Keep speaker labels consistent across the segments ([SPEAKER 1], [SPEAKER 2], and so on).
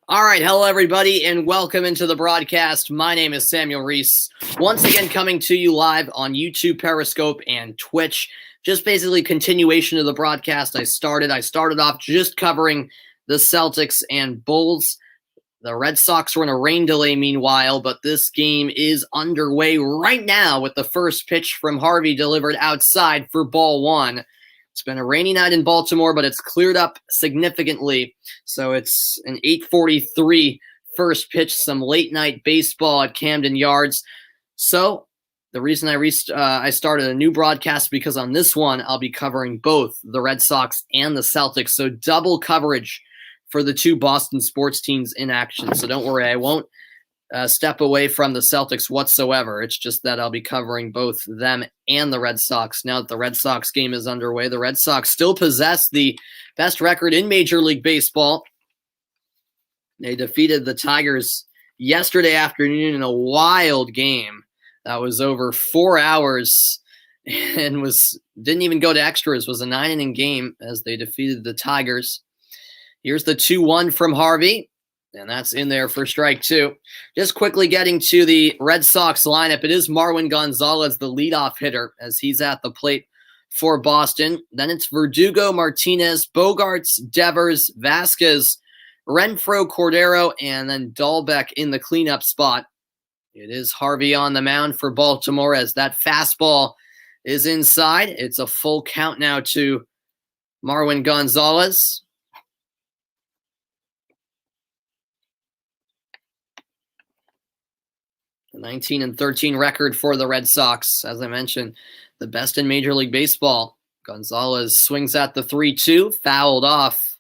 [SPEAKER 1] All right, hello everybody, and welcome into the broadcast. My name is Samuel Reese, once again coming to you live on YouTube, Periscope, and Twitch. Just basically continuation of the broadcast I started off just covering the Celtics and Bulls. The Red Sox were in a rain delay meanwhile, but this game is underway right now with the first pitch from Harvey delivered outside for ball one. It's been a rainy night in Baltimore, but it's cleared up significantly. So it's an 8:43 first pitch, some late night baseball at Camden Yards. So the reason I started a new broadcast because on this one I'll be covering both the Red Sox and the Celtics. So double coverage for the two Boston sports teams in action. So don't worry, I won't step away from the Celtics whatsoever. It's just that I'll be covering both them and the Red Sox. Now that the Red Sox game is underway, the Red Sox still possess the best record in Major League Baseball. They defeated the Tigers yesterday afternoon in a wild game that was over 4 hours and didn't even go to extras. It was a 9-inning game as they defeated the Tigers. Here's the 2-1 from Harvey. And that's in there for strike two. Just quickly getting to the Red Sox lineup. It is Marwin Gonzalez, the leadoff hitter, as he's at the plate for Boston. Then it's Verdugo, Martinez, Bogarts, Devers, Vasquez, Renfroe, Cordero, and then Dahlbeck in the cleanup spot. It is Harvey on the mound for Baltimore as that fastball is inside. It's a full count now to Marwin Gonzalez. A 19-13 record for the Red Sox. As I mentioned, the best in Major League Baseball. Gonzalez swings at the 3-2, fouled off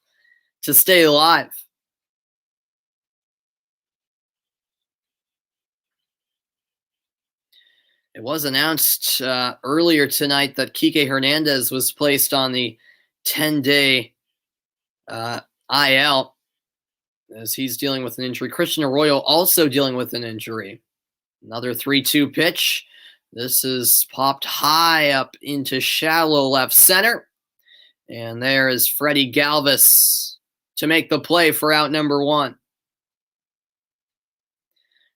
[SPEAKER 1] to stay alive. It was announced earlier tonight that Kike Hernandez was placed on the 10-day IL as he's dealing with an injury. Christian Arroyo also dealing with an injury. Another 3-2 pitch. This is popped high up into shallow left center. And there is Freddie Galvis to make the play for out number one.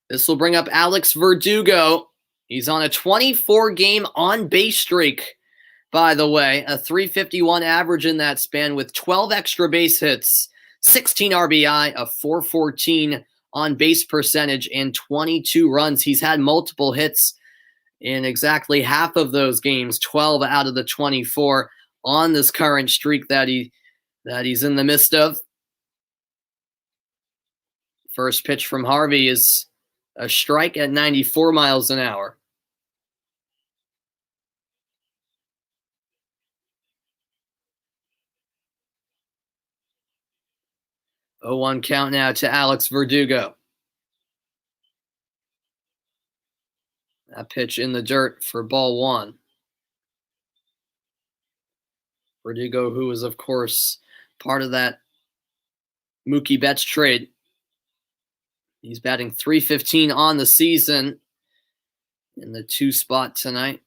[SPEAKER 1] This will bring up Alex Verdugo. He's on a 24-game on-base streak, by the way. A .351 average in that span with 12 extra base hits, 16 RBI, a .414 on base percentage, and 22 runs. He's had multiple hits in exactly half of those games, 12 out of the 24 on this current streak that he's in the midst of. First pitch from Harvey is a strike at 94 miles an hour. Oh, 1 count now to Alex Verdugo. That pitch in the dirt for ball one. Verdugo, who was, of course, part of that Mookie Betts trade. He's batting .315 on the season in the 2 spot tonight.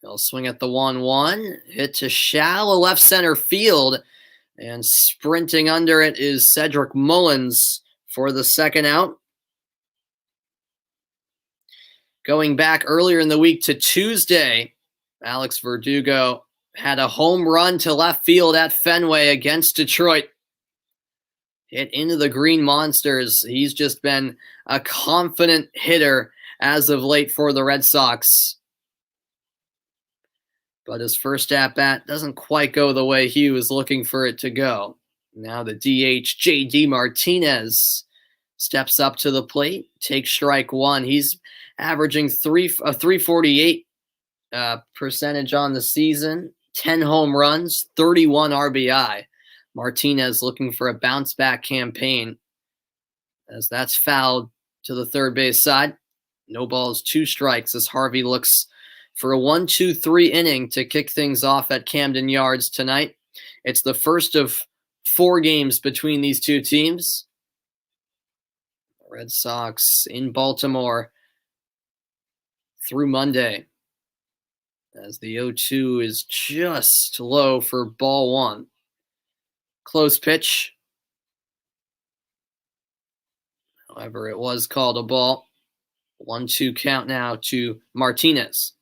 [SPEAKER 1] He'll swing at the 1-1. Hit to shallow left center field. And sprinting under it is Cedric Mullins for the second out. Going back earlier in the week to Tuesday, Alex Verdugo had a home run to left field at Fenway against Detroit. Hit into the Green Monsters. He's just been a confident hitter as of late for the Red Sox. But his first at-bat doesn't quite go the way he was looking for it to go. Now the DH, J.D. Martinez, steps up to the plate, takes strike one. He's averaging a .348 percentage on the season, 10 home runs, 31 RBI. Martinez looking for a bounce-back campaign as that's fouled to the third base side. No balls, 2 strikes as Harvey looks for a 1-2-3 inning to kick things off at Camden Yards tonight. It's the first of 4 games between these two teams. The Red Sox in Baltimore through Monday as the 0-2 is just low for ball one. Close pitch. However, it was called a ball. 1-2 count now to Martinez.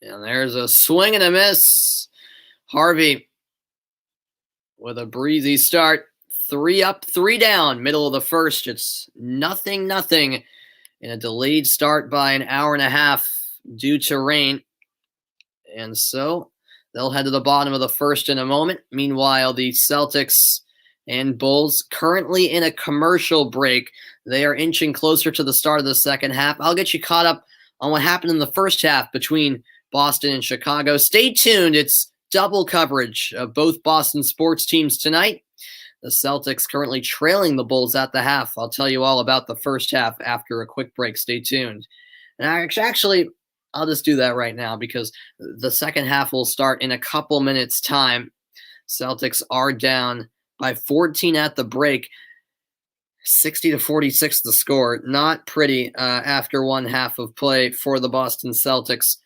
[SPEAKER 1] And there's a swing and a miss. Harvey with a breezy start. 3 up, 3 down, middle of the first. It's 0-0 in a delayed start by an hour and a half due to rain. And so they'll head to the bottom of the first in a moment. Meanwhile, the Celtics and Bulls currently in a commercial break. They are inching closer to the start of the second half. I'll get you caught up on what happened in the first half between Boston and Chicago. Stay tuned. It's double coverage of both Boston sports teams tonight. The Celtics currently trailing the Bulls at the half. I'll tell you all about the first half after a quick break. Stay tuned. And actually, I'll just do that right now because the second half will start in a couple minutes' time. Celtics are down by 14 at the break. 60-46 the score. Not pretty after one half of play for the Boston Celtics.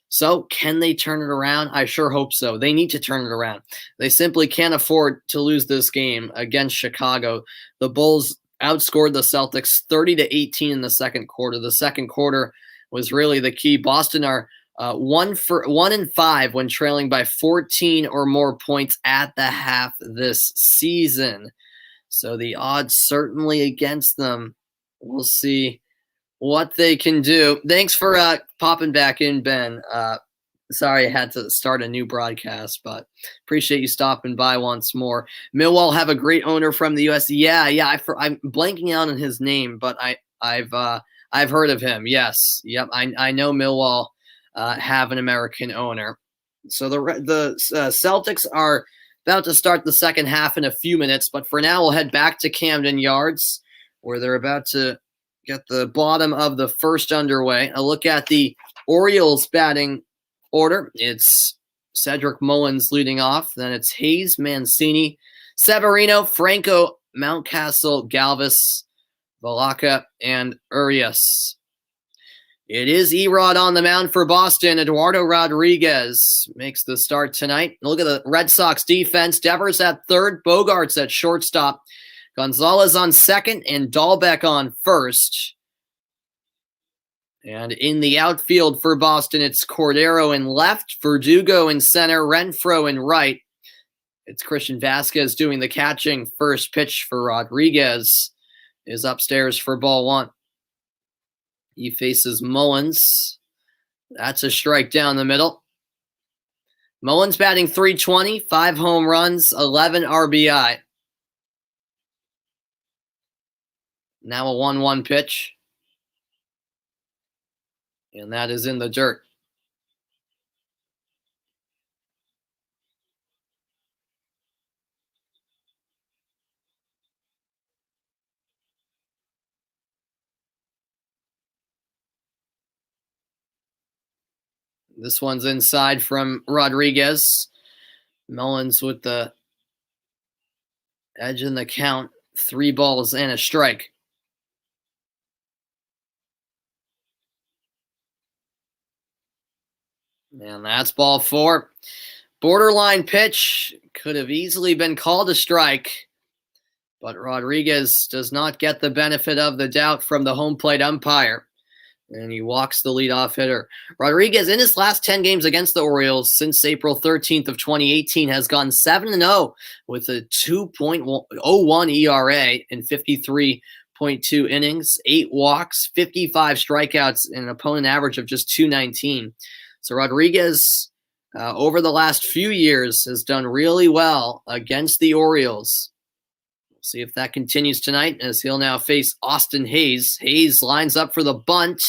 [SPEAKER 1] So can they turn it around? I sure hope so. They need to turn it around. They simply can't afford to lose this game against Chicago. The Bulls outscored the Celtics 30-18 in the second quarter. The second quarter was really the key. Boston are 1-5 when trailing by 14 or more points at the half this season. So the odds certainly against them. We'll see what they can do. Thanks for popping back in, Ben. Sorry I had to start a new broadcast, but appreciate you stopping by once more. Millwall have a great owner from the U.S. Yeah. I'm blanking out on his name, but I've heard of him. Yes. Yep. I know Millwall have an American owner. So the Celtics are about to start the second half in a few minutes, but for now we'll head back to Camden Yards where they're about to get the bottom of the first underway. A look at the Orioles batting order. It's Cedric Mullins leading off. Then it's Hayes, Mancini, Severino, Franco, Mountcastle, Galvis, Valaka, and Urias. It is Erod on the mound for Boston. Eduardo Rodriguez makes the start tonight. Look at the Red Sox defense. Devers at third, Bogarts at shortstop, Gonzalez on second, and Dahlbeck on first. And in the outfield for Boston, it's Cordero in left, Verdugo in center, Renfroe in right. It's Christian Vasquez doing the catching. First pitch for Rodriguez is upstairs for ball one. He faces Mullins. That's a strike down the middle. Mullins batting .320, 5 home runs, 11 RBI. Now a 1-1 pitch. And that is in the dirt. This one's inside from Rodriguez. Mullins with the edge in the count. 3 balls and a strike. And that's ball 4. Borderline pitch. Could have easily been called a strike. But Rodriguez does not get the benefit of the doubt from the home plate umpire. And he walks the leadoff hitter. Rodriguez, in his last 10 games against the Orioles since April 13th of 2018, has gone 7-0 with a 2.01 ERA in 53.2 innings, 8 walks, 55 strikeouts, and an opponent average of just .219. So Rodriguez, over the last few years, has done really well against the Orioles. We'll see if that continues tonight as he'll now face Austin Hayes. Hayes lines up for the bunt.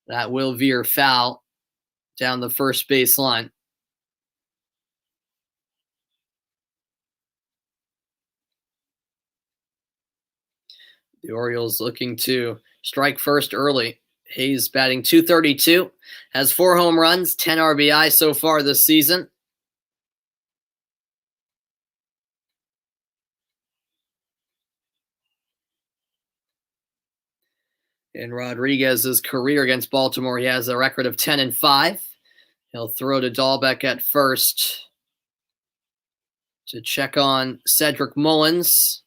[SPEAKER 1] That will veer foul down the first base line. The Orioles looking to strike first early. Hayes batting .232, has 4 home runs, 10 RBI so far this season. In Rodriguez's career against Baltimore, he has a record of 10-5. He'll throw to Dahlbeck at first to check on Cedric Mullins.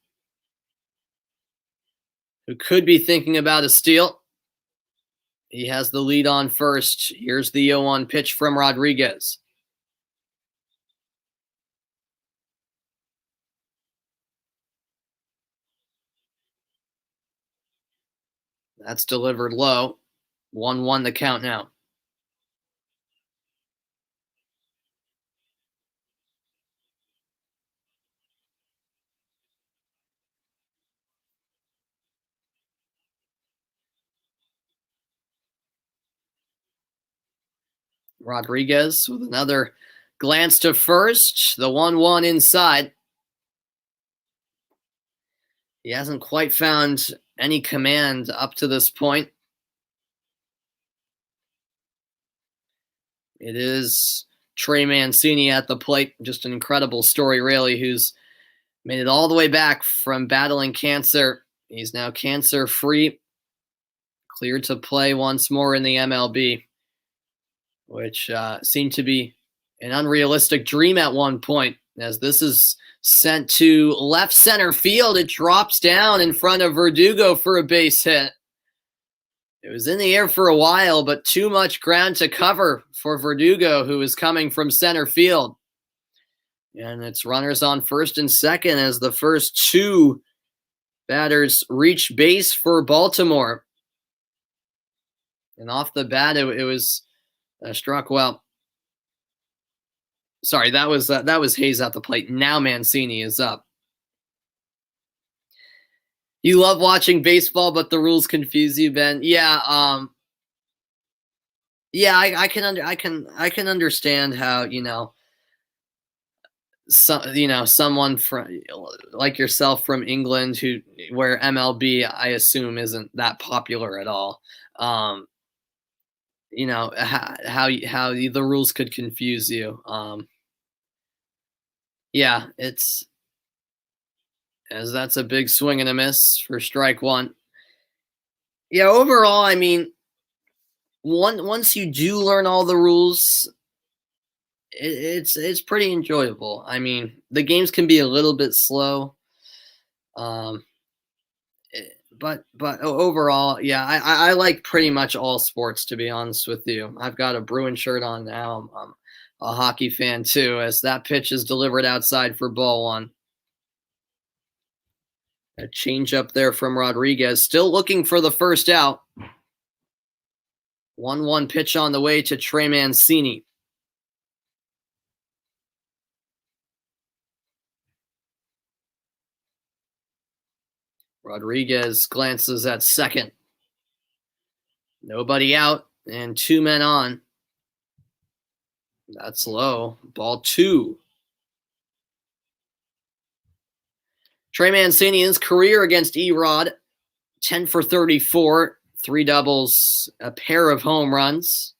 [SPEAKER 1] who could be thinking about a steal. He has the lead on first. Here's the 0-1 pitch from Rodriguez. That's delivered low. 1-1 the count now. Rodriguez with another glance to first. The 1-1 inside. He hasn't quite found any command up to this point. It is Trey Mancini at the plate. Just an incredible story, really, who's made it all the way back from battling cancer. He's now cancer-free, cleared to play once more in the MLB, which seemed to be an unrealistic dream at one point. As this is sent to left center field, it drops down in front of Verdugo for a base hit. It was in the air for a while, but too much ground to cover for Verdugo, who is coming from center field. And it's runners on first and second as the first two batters reach base for Baltimore. And off the bat, it was struck well. Sorry, that was Hayes at the plate. Now Mancini is up. You love watching baseball, but the rules confuse you, Ben. Yeah, I can understand how, someone from like yourself from England where MLB I assume isn't that popular at all. How the rules could confuse you. That's a big swing and a miss for strike one. Yeah, overall, I mean, once you do learn all the rules, it's pretty enjoyable. I mean, the games can be a little bit slow, but overall, yeah, I like pretty much all sports, to be honest with you. I've got a Bruin shirt on now. I'm a hockey fan too, as that pitch is delivered outside for ball one. A change up there from Rodriguez, still looking for the first out. 1-1 pitch on the way to Trey Mancini. Rodriguez glances at second. Nobody out and two men on. That's low. Ball two. Trey Mancini's career against Erod, 10 for 34, 3 doubles, a pair of home runs.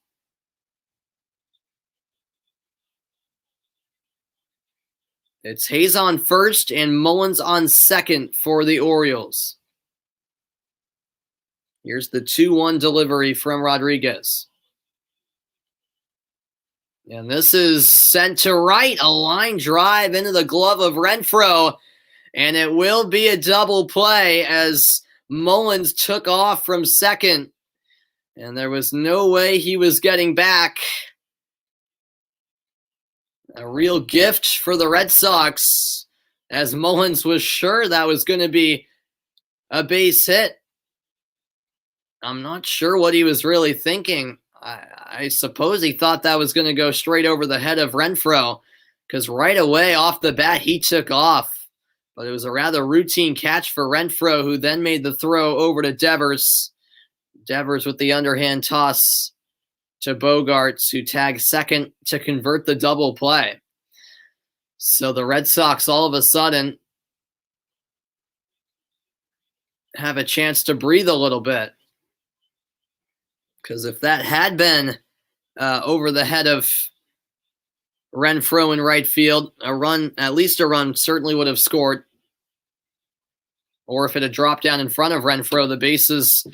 [SPEAKER 1] It's Hayes on first and Mullins on second for the Orioles. Here's the 2-1 delivery from Rodriguez. And this is sent to right, a line drive into the glove of Renfroe. And it will be a double play as Mullins took off from second. And there was no way he was getting back. A real gift for the Red Sox, as Mullins was sure that was going to be a base hit. I'm not sure what he was really thinking. I suppose he thought that was going to go straight over the head of Renfroe, because right away off the bat he took off. But it was a rather routine catch for Renfroe, who then made the throw over to Devers. Devers with the underhand toss to Bogarts, who tagged second to convert the double play. So the Red Sox all of a sudden have a chance to breathe a little bit. Because if that had been over the head of Renfroe in right field, at least a run certainly would have scored. Or if it had dropped down in front of Renfroe, the bases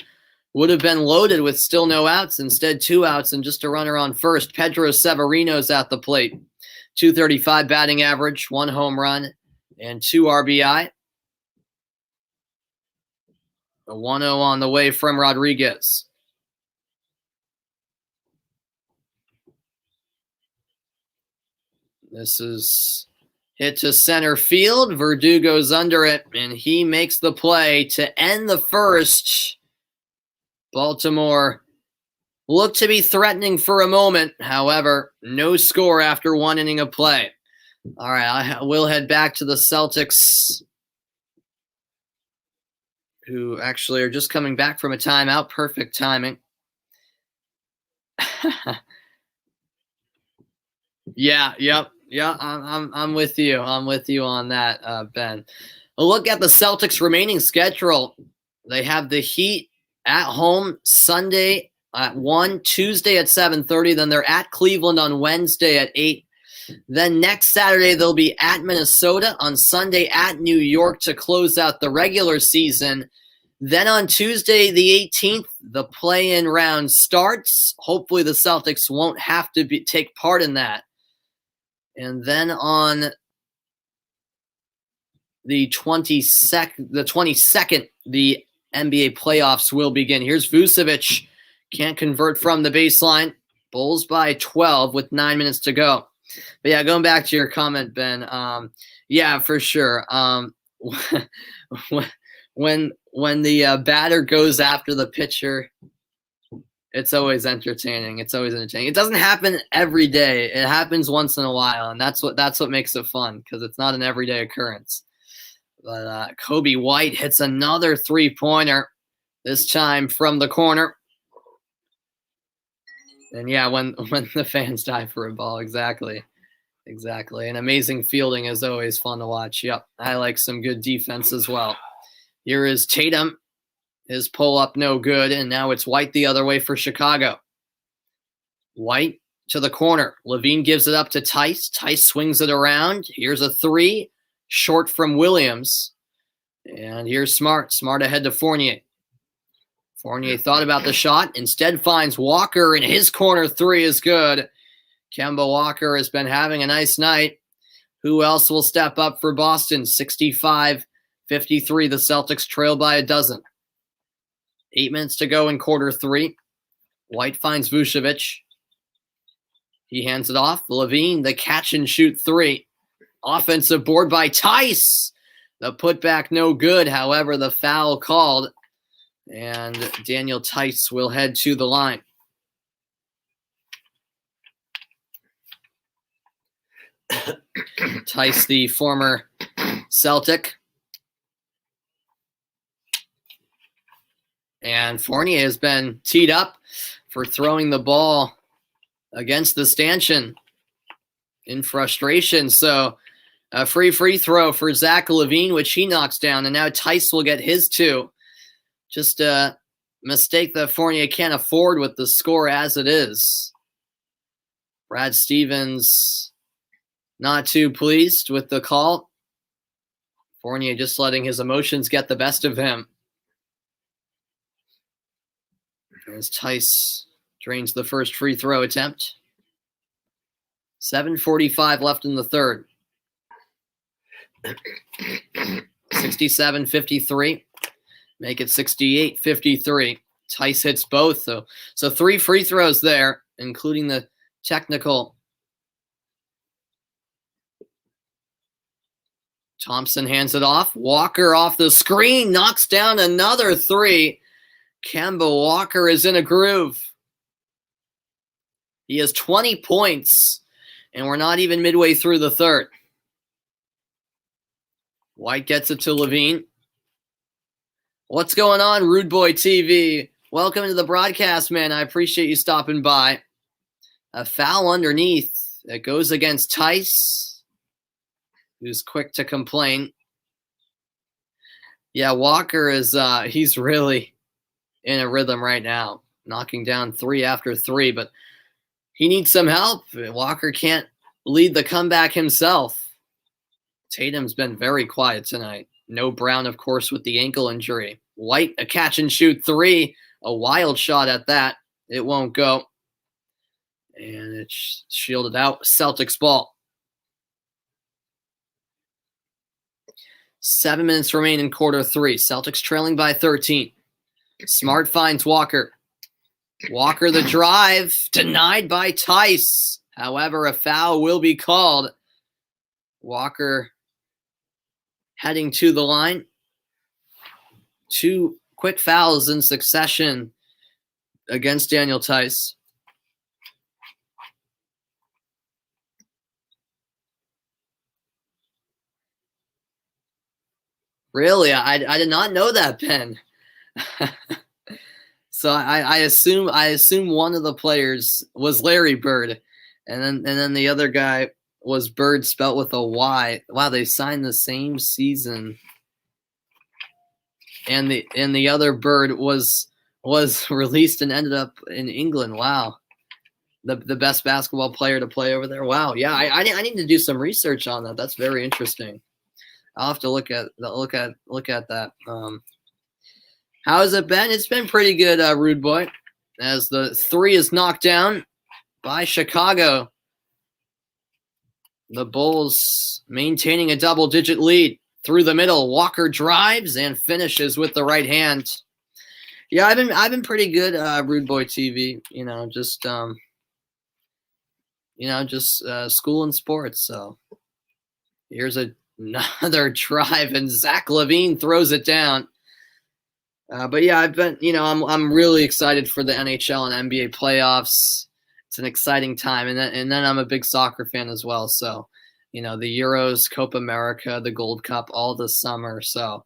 [SPEAKER 1] would have been loaded with still no outs. Instead, 2 outs and just a runner on first. Pedro Severino's at the plate. .235 batting average, 1 home run, and 2 RBI. A 1-0 on the way from Rodriguez. This is hit to center field. Verdugo's under it, and he makes the play to end the first. Baltimore looked to be threatening for a moment. However, no score after one inning of play. All right, we'll head back to the Celtics, who actually are just coming back from a timeout. Perfect timing. Yeah, I'm with you. I'm with you on that, Ben. A look at the Celtics' remaining schedule. They have the Heat at home Sunday at 1, Tuesday at 7:30. Then they're at Cleveland on Wednesday at 8. Then next Saturday they'll be at Minnesota, on Sunday at New York to close out the regular season. Then on Tuesday the 18th, the play-in round starts. Hopefully the Celtics won't have to take part in that. And then on the 22nd, the NBA playoffs will begin. Here's Vucevic. Can't convert from the baseline. Bulls by 12 with 9 minutes to go. But yeah, going back to your comment, Ben. Yeah, for sure. When the batter goes after the pitcher, it's always entertaining. It doesn't happen every day. It happens once in a while, and that's what makes it fun, because it's not an everyday occurrence. But Kobe White hits another three-pointer, this time from the corner. And yeah, when the fans die for a ball, exactly. And amazing fielding is always fun to watch. Yep, I like some good defense as well. Here is Tatum. His pull-up no good, and now it's White the other way for Chicago. White to the corner. Levine gives it up to Tice. Tice swings it around. Here's a three, short from Williams. And here's Smart. Smart ahead to Fournier. Fournier thought about the shot, instead finds Walker, and his corner three is good. Kemba Walker has been having a nice night. Who else will step up for Boston? 65-53. The Celtics trail by a dozen. 8 minutes to go in quarter three. White finds Vucevic. He hands it off. Levine, the catch and shoot three. Offensive board by Tice. The putback no good. However, the foul called. And Daniel Tice will head to the line. Tice, the former Celtic. And Fournier has been teed up for throwing the ball against the stanchion in frustration. So a free throw for Zach LaVine, which he knocks down. And now Tice will get his two. Just a mistake that Fournier can't afford with the score as it is. Brad Stevens not too pleased with the call. Fournier just letting his emotions get the best of him. As Tice drains the first free throw attempt. 7:45 left in the third. 67-53. Make it 68-53. Tice hits both. So 3 free throws there, including the technical. Thompson hands it off. Walker off the screen. Knocks down another three. Kemba Walker is in a groove. He has 20 points, and we're not even midway through the third. White gets it to Levine. What's going on, Rude Boy TV? Welcome to the broadcast, man. I appreciate you stopping by. A foul underneath. It goes against Tice, who's quick to complain. Yeah, Walker is he's really in a rhythm right now, knocking down 3 after 3, but he needs some help. Walker can't lead the comeback himself. Tatum's been very quiet tonight. No Brown, of course, with the ankle injury. White, a catch and shoot 3, a wild shot at that. It won't go. And it's shielded out. Celtics ball. 7 minutes remain in quarter 3. Celtics trailing by 13. Smart finds Walker. Walker the drive, denied by Tice. However, a foul will be called. Walker heading to the line. 2 quick fouls in succession against Daniel Tice. Really? I did not know that, Ben. So I assume one of the players was Larry Bird, and then the other guy was Bird spelt with a Y. Wow, they signed the same season. And the other Bird was released and ended up in England. Wow. The best basketball player to play over there. Wow. Yeah, I need to do some research on that. That's very interesting. I'll have to look at that. How has it been? It's been pretty good, Rude Boy, as the 3 is knocked down by Chicago. The Bulls maintaining a double-digit lead through the middle. Walker drives and finishes with the right hand. Yeah, I've been pretty good, Rude Boy TV. Just school and sports. So here's another drive, and Zach LaVine throws it down. But yeah, I'm really excited for the NHL and NBA playoffs. It's an exciting time, and then I'm a big soccer fan as well. So, the Euros, Copa America, the Gold Cup, all this summer. So,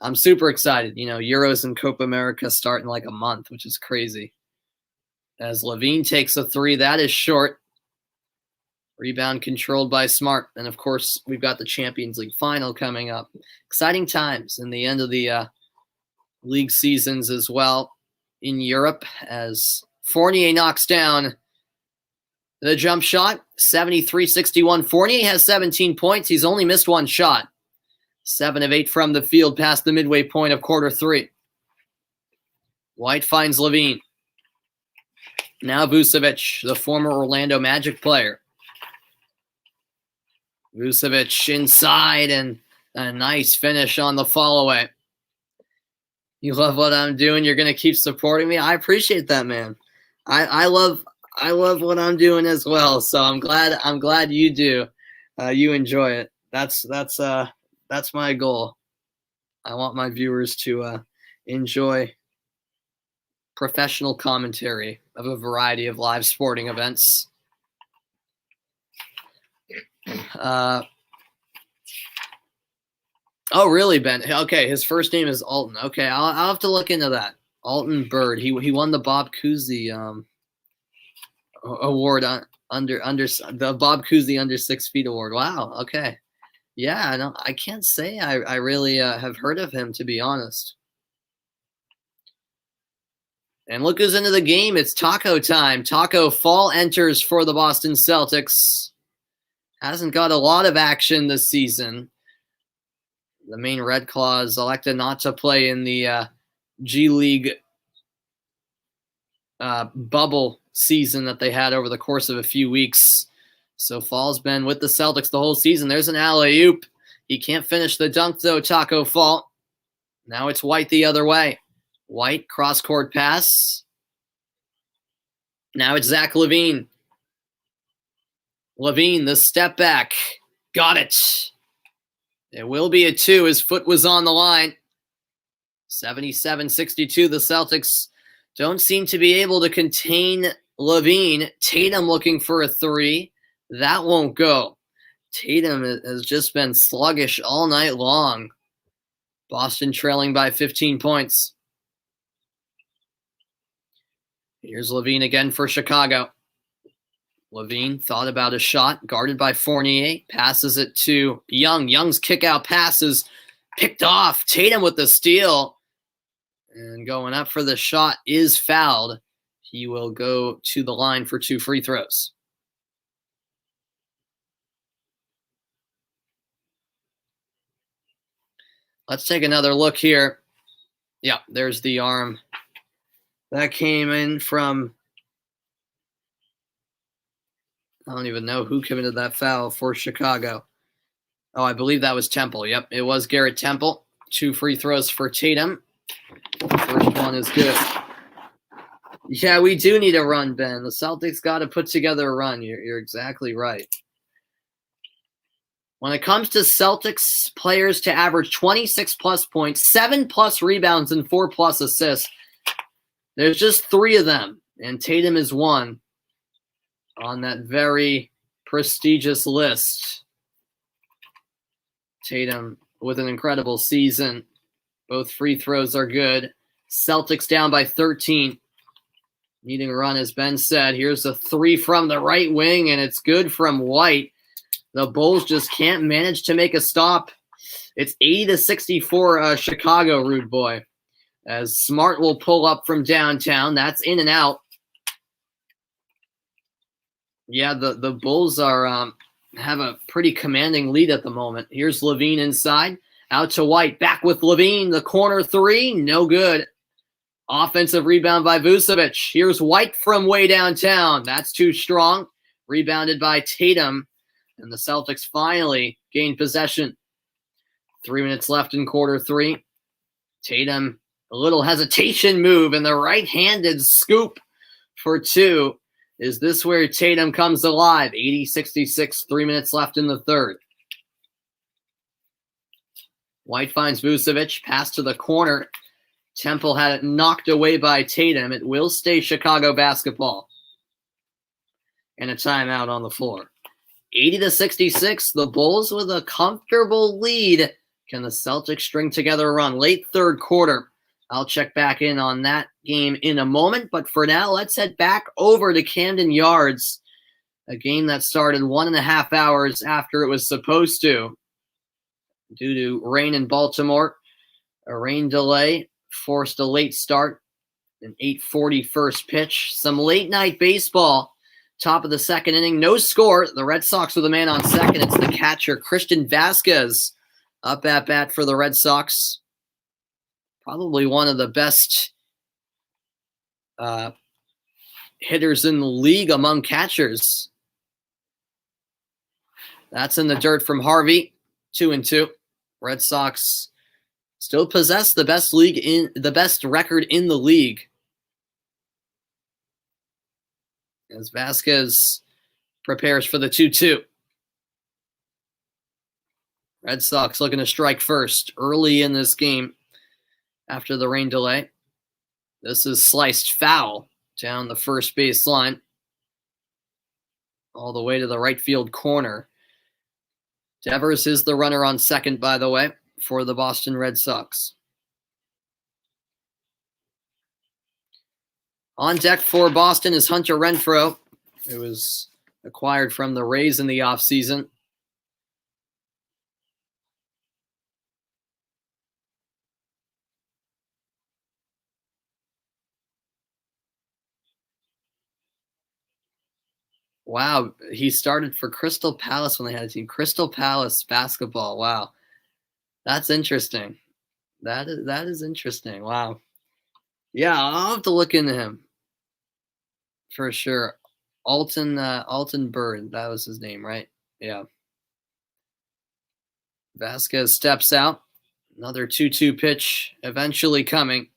[SPEAKER 1] I'm super excited. Euros and Copa America start in like a month, which is crazy. As LaVine takes a 3, that is short. Rebound controlled by Smart, and of course, we've got the Champions League final coming up. Exciting times in the end of the league seasons as well in Europe, as Fournier knocks down the jump shot, 73-61. Fournier has 17 points. He's only missed 1 shot. 7 of 8 from the field past the midway point of quarter 3. White finds LaVine. Now Vucevic, the former Orlando Magic player. Vucevic inside, and a nice finish on the follow-away. You love what I'm doing. You're gonna keep supporting me. I appreciate that, man. I love what I'm doing as well. So I'm glad you do. You enjoy it. That's my goal. I want my viewers to enjoy professional commentary of a variety of live sporting events. Oh, really, Ben? Okay, his first name is Alton. Okay, I'll have to look into that. Alton Bird. He won the Bob Cousy award under the Bob Cousy under 6 feet award. Wow. Okay. Yeah, I can't say I really have heard of him, to be honest. And look who's into the game. It's Taco time. Taco Fall enters for the Boston Celtics. Hasn't got a lot of action this season. The main Red Claws elected not to play in the G League bubble season that they had over the course of a few weeks. So Fall's been with the Celtics the whole season. There's an alley-oop. He can't finish the dunk, though, Taco Fall. Now it's White the other way. White, cross-court pass. Now it's Zach LaVine. LaVine, the step back. Got it. It will be a 2. His foot was on the line. 77-62. The Celtics don't seem to be able to contain LaVine. Tatum looking for a 3. That won't go. Tatum has just been sluggish all night long. Boston trailing by 15 points. Here's LaVine again for Chicago. LaVine thought about a shot, guarded by Fournier, passes it to Young. Young's kick-out pass is picked off. Tatum with the steal. And going up for the shot is fouled. He will go to the line for 2 free throws. Let's take another look here. Yeah, there's the arm. That came in from, I don't even know who committed that foul for Chicago. Oh, I believe that was Temple. Yep, it was Garrett Temple. 2 free throws for Tatum. First one is good. Yeah, we do need a run, Ben. The Celtics got to put together a run. You're exactly right. When it comes to Celtics players to average 26 plus points, 7 plus rebounds, and 4 plus assists, there's just 3 of them, and Tatum is one on that very prestigious list. Tatum with an incredible season. Both free throws are good. Celtics down by 13. Needing a run, as Ben said. Here's a 3 from the right wing, and it's good from White. The Bulls just can't manage to make a stop. It's 80-64 Chicago, rude boy. As Smart will pull up from downtown. That's in and out. Yeah, the Bulls are have a pretty commanding lead at the moment. Here's Levine inside. Out to White. Back with Levine. The corner 3. No good. Offensive rebound by Vucevic. Here's White from way downtown. That's too strong. Rebounded by Tatum. And the Celtics finally gain possession. 3 minutes left in quarter 3. Tatum, a little hesitation move, and the right-handed scoop for 2. Is this where Tatum comes alive? 80-66, 3 minutes left in the third. White finds Vucevic, pass to the corner. Temple had it knocked away by Tatum. It will stay Chicago basketball. And a timeout on the floor. 80-66, the Bulls with a comfortable lead. Can the Celtics string together a run? Late third quarter. I'll check back in on that game in a moment. But for now, let's head back over to Camden Yards. A game that started 1.5 hours after it was supposed to. Due to rain in Baltimore. A rain delay forced a late start. An 8:40 first pitch. Some late night baseball. Top of the second inning, no score. The Red Sox with a man on second. It's the catcher, Christian Vasquez, up at bat for the Red Sox. Probably one of the best hitters in the league among catchers. That's in the dirt from Harvey, 2-2. Red Sox still possess the best record in the league. As Vasquez prepares for the 2-2. Red Sox looking to strike first early in this game after the rain delay. This is sliced foul down the first base line. All the way to the right field corner. Devers is the runner on second, by the way, for the Boston Red Sox. On deck for Boston is Hunter Renfroe, who was acquired from the Rays in the offseason. Wow, he started for Crystal Palace when they had a team. Crystal Palace basketball. Wow, that's interesting. That is interesting. Wow. Yeah, I'll have to look into him for sure. Alton Bird, that was his name, right? Yeah. Vasquez steps out. Another 2-2 pitch eventually coming.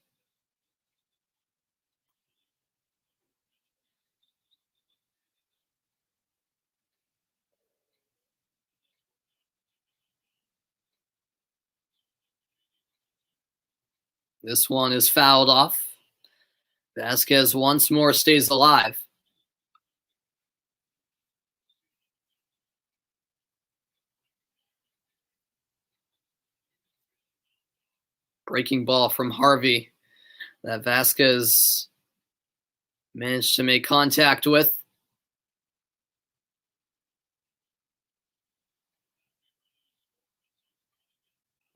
[SPEAKER 1] This one is fouled off. Vasquez once more stays alive. Breaking ball from Harvey that Vasquez managed to make contact with.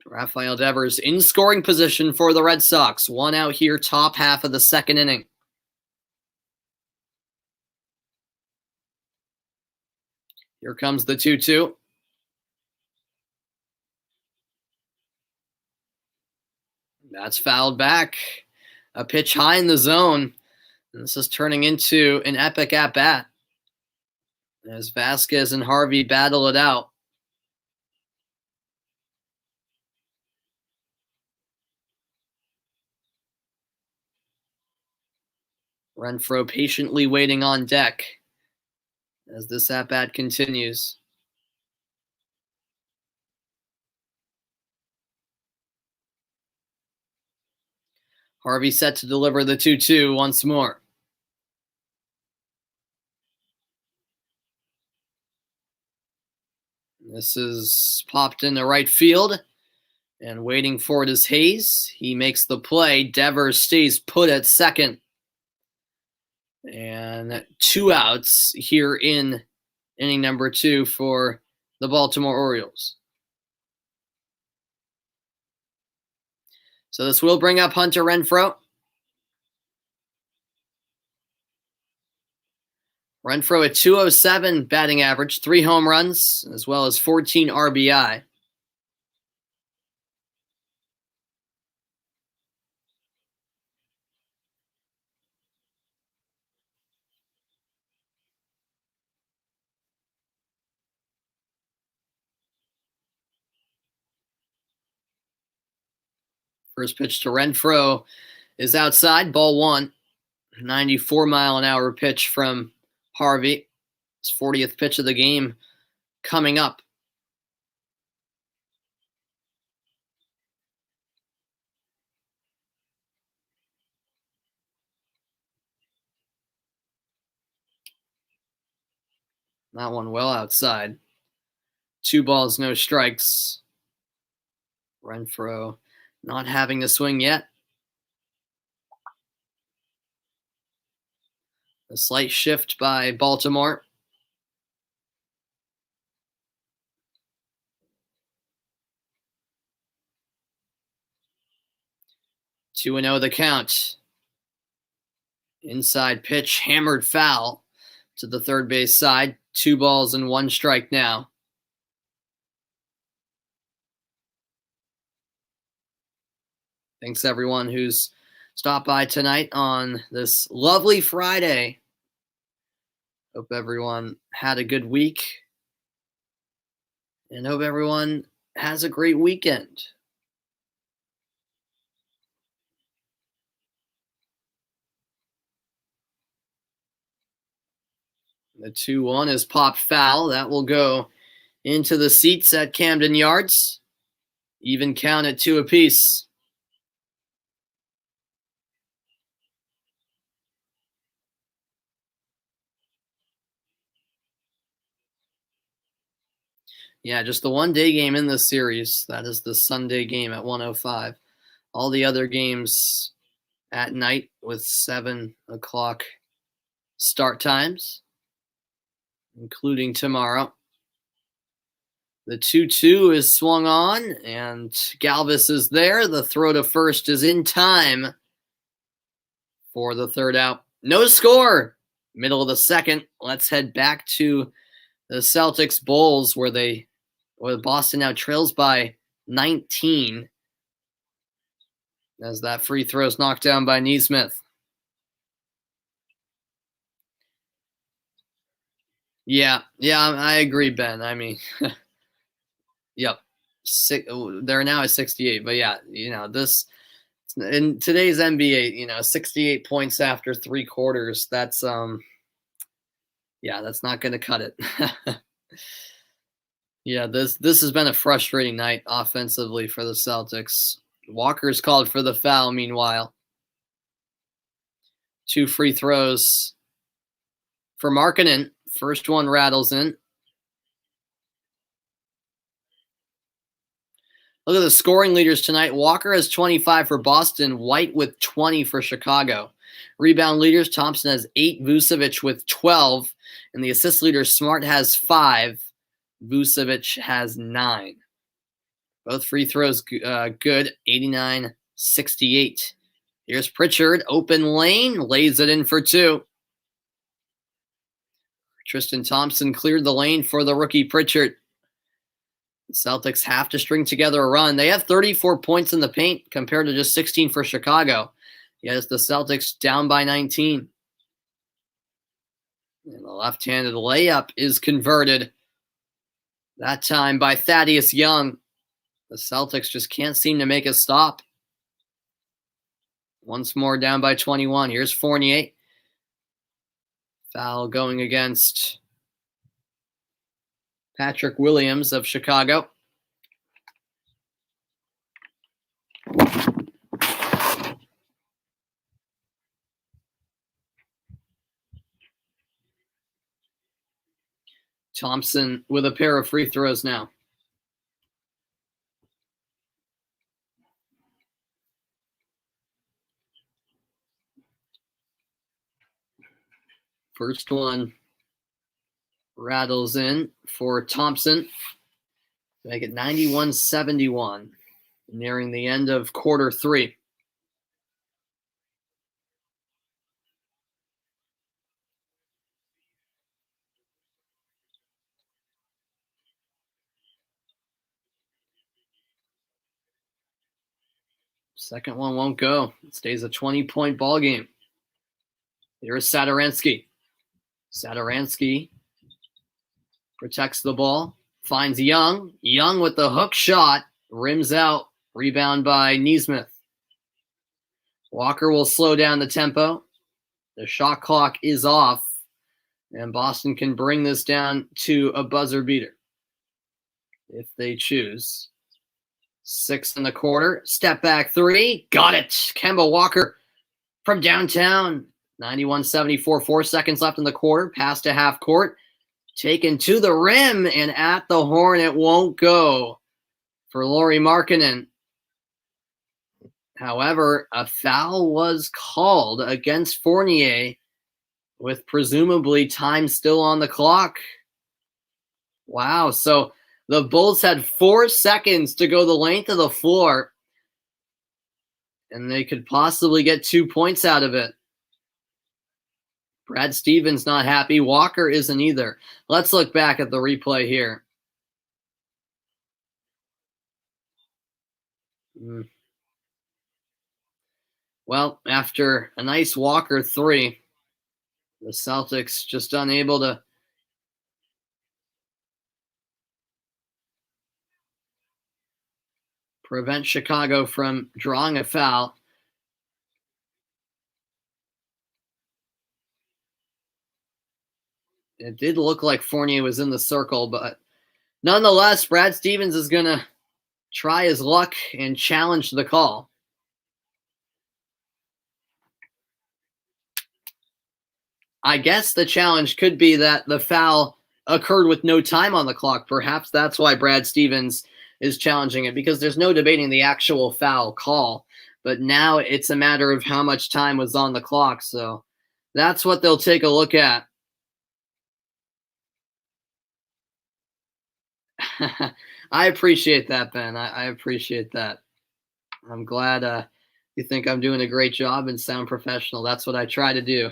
[SPEAKER 1] Rafael Devers in scoring position for the Red Sox. One out here, top half of the second inning. Here comes the 2-2. That's fouled back. A pitch high in the zone. And this is turning into an epic at-bat as Vasquez and Harvey battle it out. Renfroe patiently waiting on deck as this at-bat continues. Harvey set to deliver the 2-2 once more. This is popped into right field. And waiting for it is Hayes. He makes the play. Devers stays put at second. And 2 outs here in inning number 2 for the Baltimore Orioles. So this will bring up Hunter Renfroe. Renfroe at .207 batting average, 3 home runs, as well as 14 RBI. First pitch to Renfroe is outside, ball 1. 94-mile-an-hour pitch from Harvey. His 40th pitch of the game coming up. That one well outside. 2 balls, no strikes. Renfroe not having the swing yet. A slight shift by Baltimore. Two and 0 the count. Inside pitch, hammered foul to the third base side. 2 balls and 1 strike now. Thanks everyone who's stopped by tonight on this lovely Friday. Hope everyone had a good week. And hope everyone has a great weekend. The 2-1 is popped foul. That will go into the seats at Camden Yards. Even count at 2 apiece. Yeah, just the 1-day game in this series. That is the Sunday game at 1:05. All the other games at night with 7 o'clock start times, including tomorrow. The 2-2 is swung on, and Galvis is there. The throw to first is in time for the 3rd out. No score. Middle of the 2nd. Let's head back to the Celtics Bulls, where Boston now trails by 19 as that free throw is knocked down by Neesmith. Yeah, I agree, Ben. I mean, yep. They're now at 68, but yeah, this in today's NBA, 68 points after 3 quarters. That's that's not going to cut it. Yeah, this has been a frustrating night offensively for the Celtics. Walker's called for the foul, meanwhile. 2 free throws for Markkanen. First one rattles in. Look at the scoring leaders tonight. Walker has 25 for Boston. White with 20 for Chicago. Rebound leaders, Thompson has 8. Vucevic with 12. And the assist leader, Smart, has 5. Vucevic has 9. Both free throws good, 89-68. Here's Pritchard, open lane, lays it in for 2. Tristan Thompson cleared the lane for the rookie Pritchard. The Celtics have to string together a run. They have 34 points in the paint compared to just 16 for Chicago. Yes, the Celtics down by 19. And the left-handed layup is converted. That time by Thaddeus Young. The Celtics just can't seem to make a stop. Once more down by 21. Here's Fournier. Foul going against Patrick Williams of Chicago. Thompson with a pair of free throws now. First one rattles in for Thompson to make it 91-71, nearing the end of quarter 3. Second one won't go. It stays a 20-point ball game. Here's Satoransky. Satoransky protects the ball, finds Young. Young with the hook shot, rims out, rebound by Nesmith. Walker will slow down the tempo. The shot clock is off, and Boston can bring this down to a buzzer beater if they choose. 6 in the quarter. Step back 3. Got it. Kemba Walker from downtown. 91-74. 4 seconds left in the quarter. Pass to half court. Taken to the rim and at the horn. It won't go for Lauri Markkanen. However, a foul was called against Fournier with presumably time still on the clock. Wow. So the Bulls had 4 seconds to go the length of the floor, and they could possibly get 2 points out of it. Brad Stevens not happy. Walker isn't either. Let's look back at the replay here. Well, after a nice Walker 3, the Celtics just unable to prevent Chicago from drawing a foul. It did look like Fournier was in the circle, but nonetheless, Brad Stevens is going to try his luck and challenge the call. I guess the challenge could be that the foul occurred with no time on the clock. Perhaps that's why Brad Stevens is challenging it, because there's no debating the actual foul call. But now it's a matter of how much time was on the clock. So that's what they'll take a look at. I appreciate that, Ben. I appreciate that. I'm glad you think I'm doing a great job and sound professional. That's what I try to do.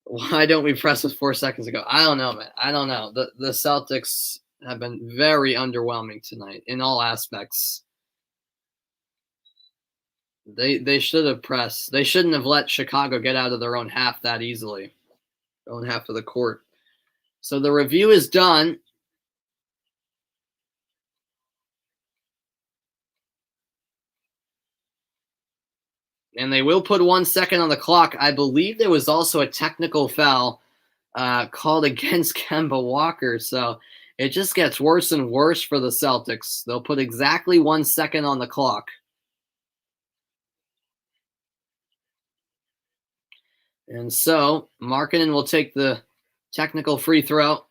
[SPEAKER 1] Why don't we press with 4 seconds ago? I don't know, man. I don't know. The Celtics have been very underwhelming tonight in all aspects. They should have pressed. They shouldn't have let Chicago get out of their own half that easily. Their own half of the court. So the review is done. And they will put 1 second on the clock. I believe there was also a technical foul called against Kemba Walker. So it just gets worse and worse for the Celtics. They'll put exactly 1 second on the clock. And so Markkanen will take the technical free throw.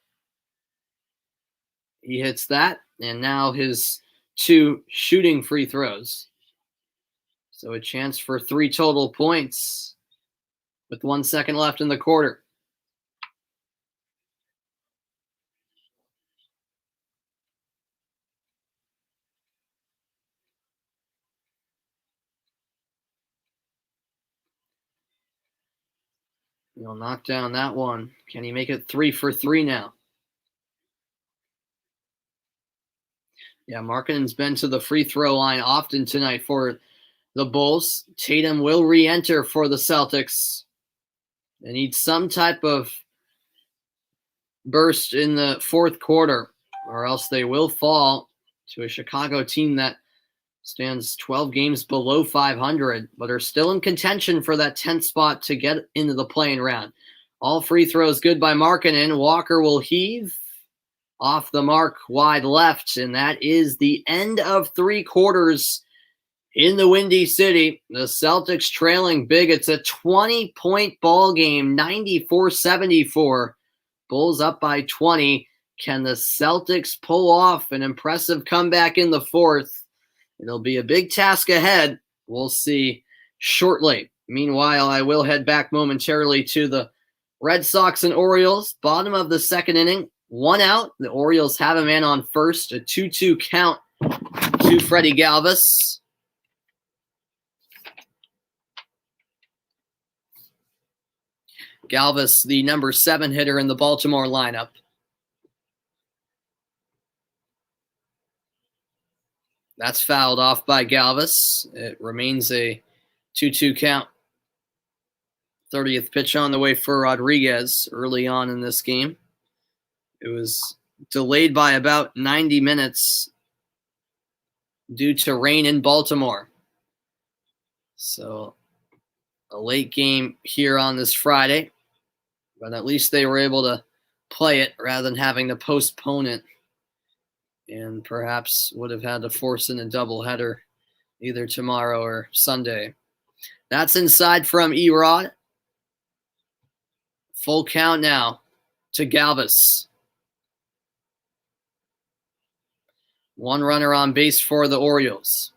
[SPEAKER 1] He hits that, and now his 2 shooting free throws. So a chance for 3 total points with 1 second left in the quarter. He'll knock down that one. Can he make it 3 for 3 now? Yeah, Markkanen's been to the free throw line often tonight for the Bulls. Tatum will re-enter for the Celtics. They need some type of burst in the fourth quarter, or else they will fall to a Chicago team that stands 12 games below 500, but are still in contention for that 10th spot to get into the play-in round. All free throws good by Markkanen. Walker will heave off the mark wide left, and that is the end of 3 quarters in the Windy City. The Celtics trailing big. It's a 20-point ball game, 94-74. Bulls up by 20. Can the Celtics pull off an impressive comeback in the fourth? It'll be a big task ahead. We'll see shortly. Meanwhile, I will head back momentarily to the Red Sox and Orioles. Bottom of the second inning, 1 out. The Orioles have a man on first, a 2-2 count to Freddie Galvis. Galvis, the number 7 hitter in the Baltimore lineup. That's fouled off by Galvis. It remains a 2-2 count. 30th pitch on the way for Rodriguez early on in this game. It was delayed by about 90 minutes due to rain in Baltimore. So a late game here on this Friday, but at least they were able to play it rather than having to postpone it, and perhaps would have had to force in a doubleheader either tomorrow or Sunday. That's inside from Erod. Full count now to Galvis. 1 runner on base for the Orioles.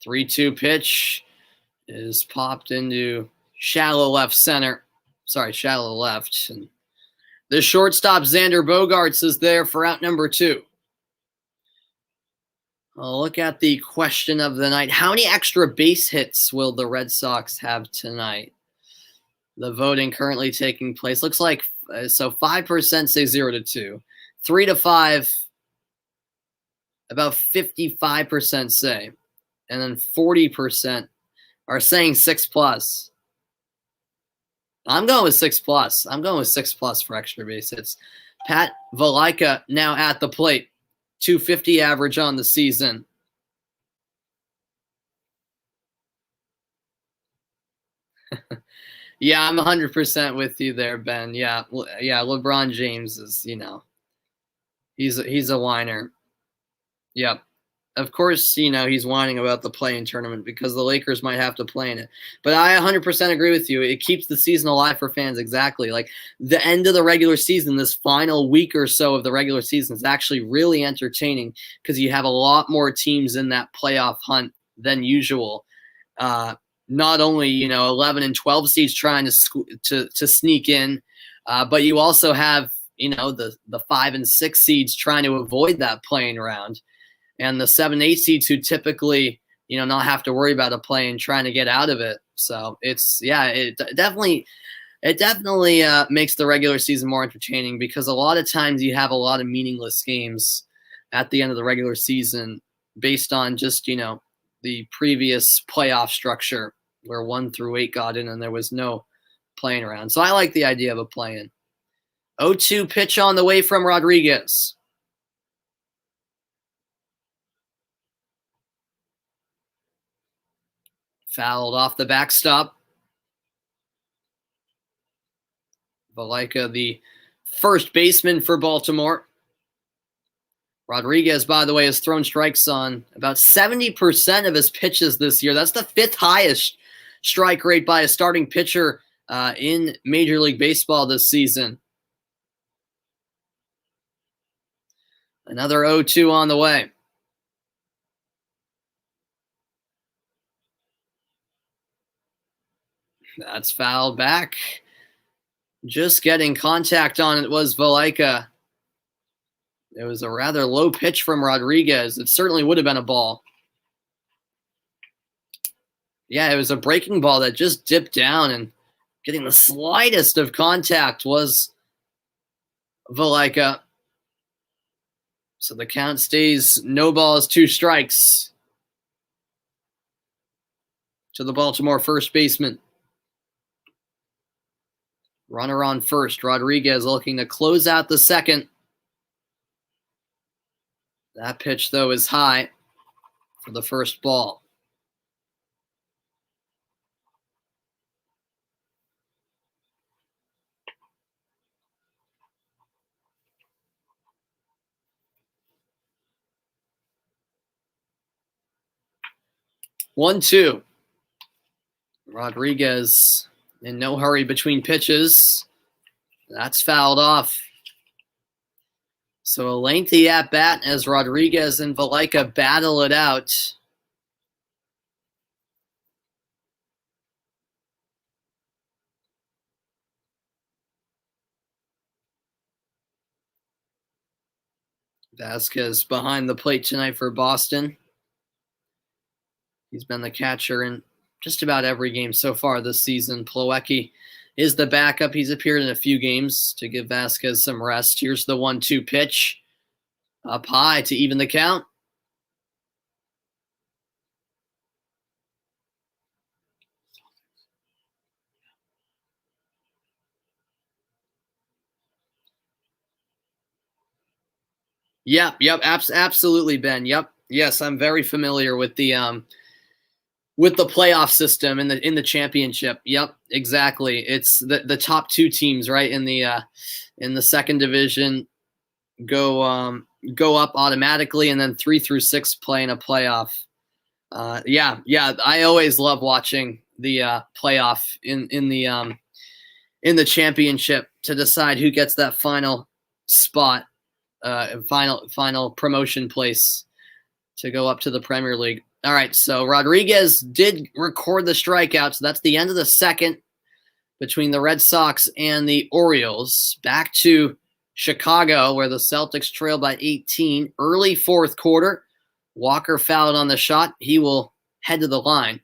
[SPEAKER 1] Three-two pitch is popped into shallow left. And the shortstop, Xander Bogaerts, is there for out number 2. I'll look at the question of the night. How many extra base hits will the Red Sox have tonight? The voting currently taking place. Looks like, 5% say 0-2. 3-5, about 55% say. And then 40% are saying 6+. I'm going with 6+. I'm going with 6+ for extra base hits. Pat Valaika now at the plate. 250 average on the season. Yeah, I'm 100% with you there, Ben. Yeah, LeBron James is, he's a whiner. Yep. Of course, he's whining about the play-in tournament because the Lakers might have to play in it. But I 100% agree with you. It keeps the season alive for fans, exactly. Like the end of the regular season, this final week or so of the regular season is actually really entertaining because you have a lot more teams in that playoff hunt than usual. Not only, 11 and 12 seeds trying to sneak in, but you also have, the 5 and 6 seeds trying to avoid that play-in round. And the 7-8 seeds who typically, not have to worry about a play and trying to get out of it. So it definitely makes the regular season more entertaining because a lot of times you have a lot of meaningless games at the end of the regular season based on just, the previous playoff structure where 1 through 8 got in and there was no playing around. So I like the idea of a play-in. 0-2 pitch on the way from Rodriguez. Fouled off the backstop. Valaika, the first baseman for Baltimore. Rodriguez, by the way, has thrown strikes on about 70% of his pitches this year. That's the 5th highest strike rate by a starting pitcher in Major League Baseball this season. Another 0-2 on the way. That's fouled back. Just getting contact on it was Valaika. It was a rather low pitch from Rodriguez. It certainly would have been a ball. Yeah, it was a breaking ball that just dipped down, and getting the slightest of contact was Valaika. So the count stays no balls, 2 strikes to the Baltimore first baseman. Runner on first. Rodriguez looking to close out the second. That pitch, though, is high for the first ball. One, two. Rodriguez in no hurry between pitches. That's fouled off. So a lengthy at-bat as Rodriguez and Valaika battle it out. Vasquez behind the plate tonight for Boston. He's been the catcher in just about every game so far this season. Plawecki is the backup. He's appeared in a few games to give Vasquez some rest. Here's the 1-2 pitch. Up high to even the count. Yep, absolutely, Ben. Yep, yes, I'm very familiar with the playoff system in the championship. Yep, exactly. It's the top two teams, right, in the second division go up automatically, and then 3 through 6 play in a playoff. Yeah. I always love watching the playoff in the championship to decide who gets that final spot, final promotion place to go up to the Premier League. All right, so Rodriguez did record the strikeout, so that's the end of the second between the Red Sox and the Orioles. Back to Chicago, where the Celtics trail by 18. Early fourth quarter, Walker fouled on the shot. He will head to the line.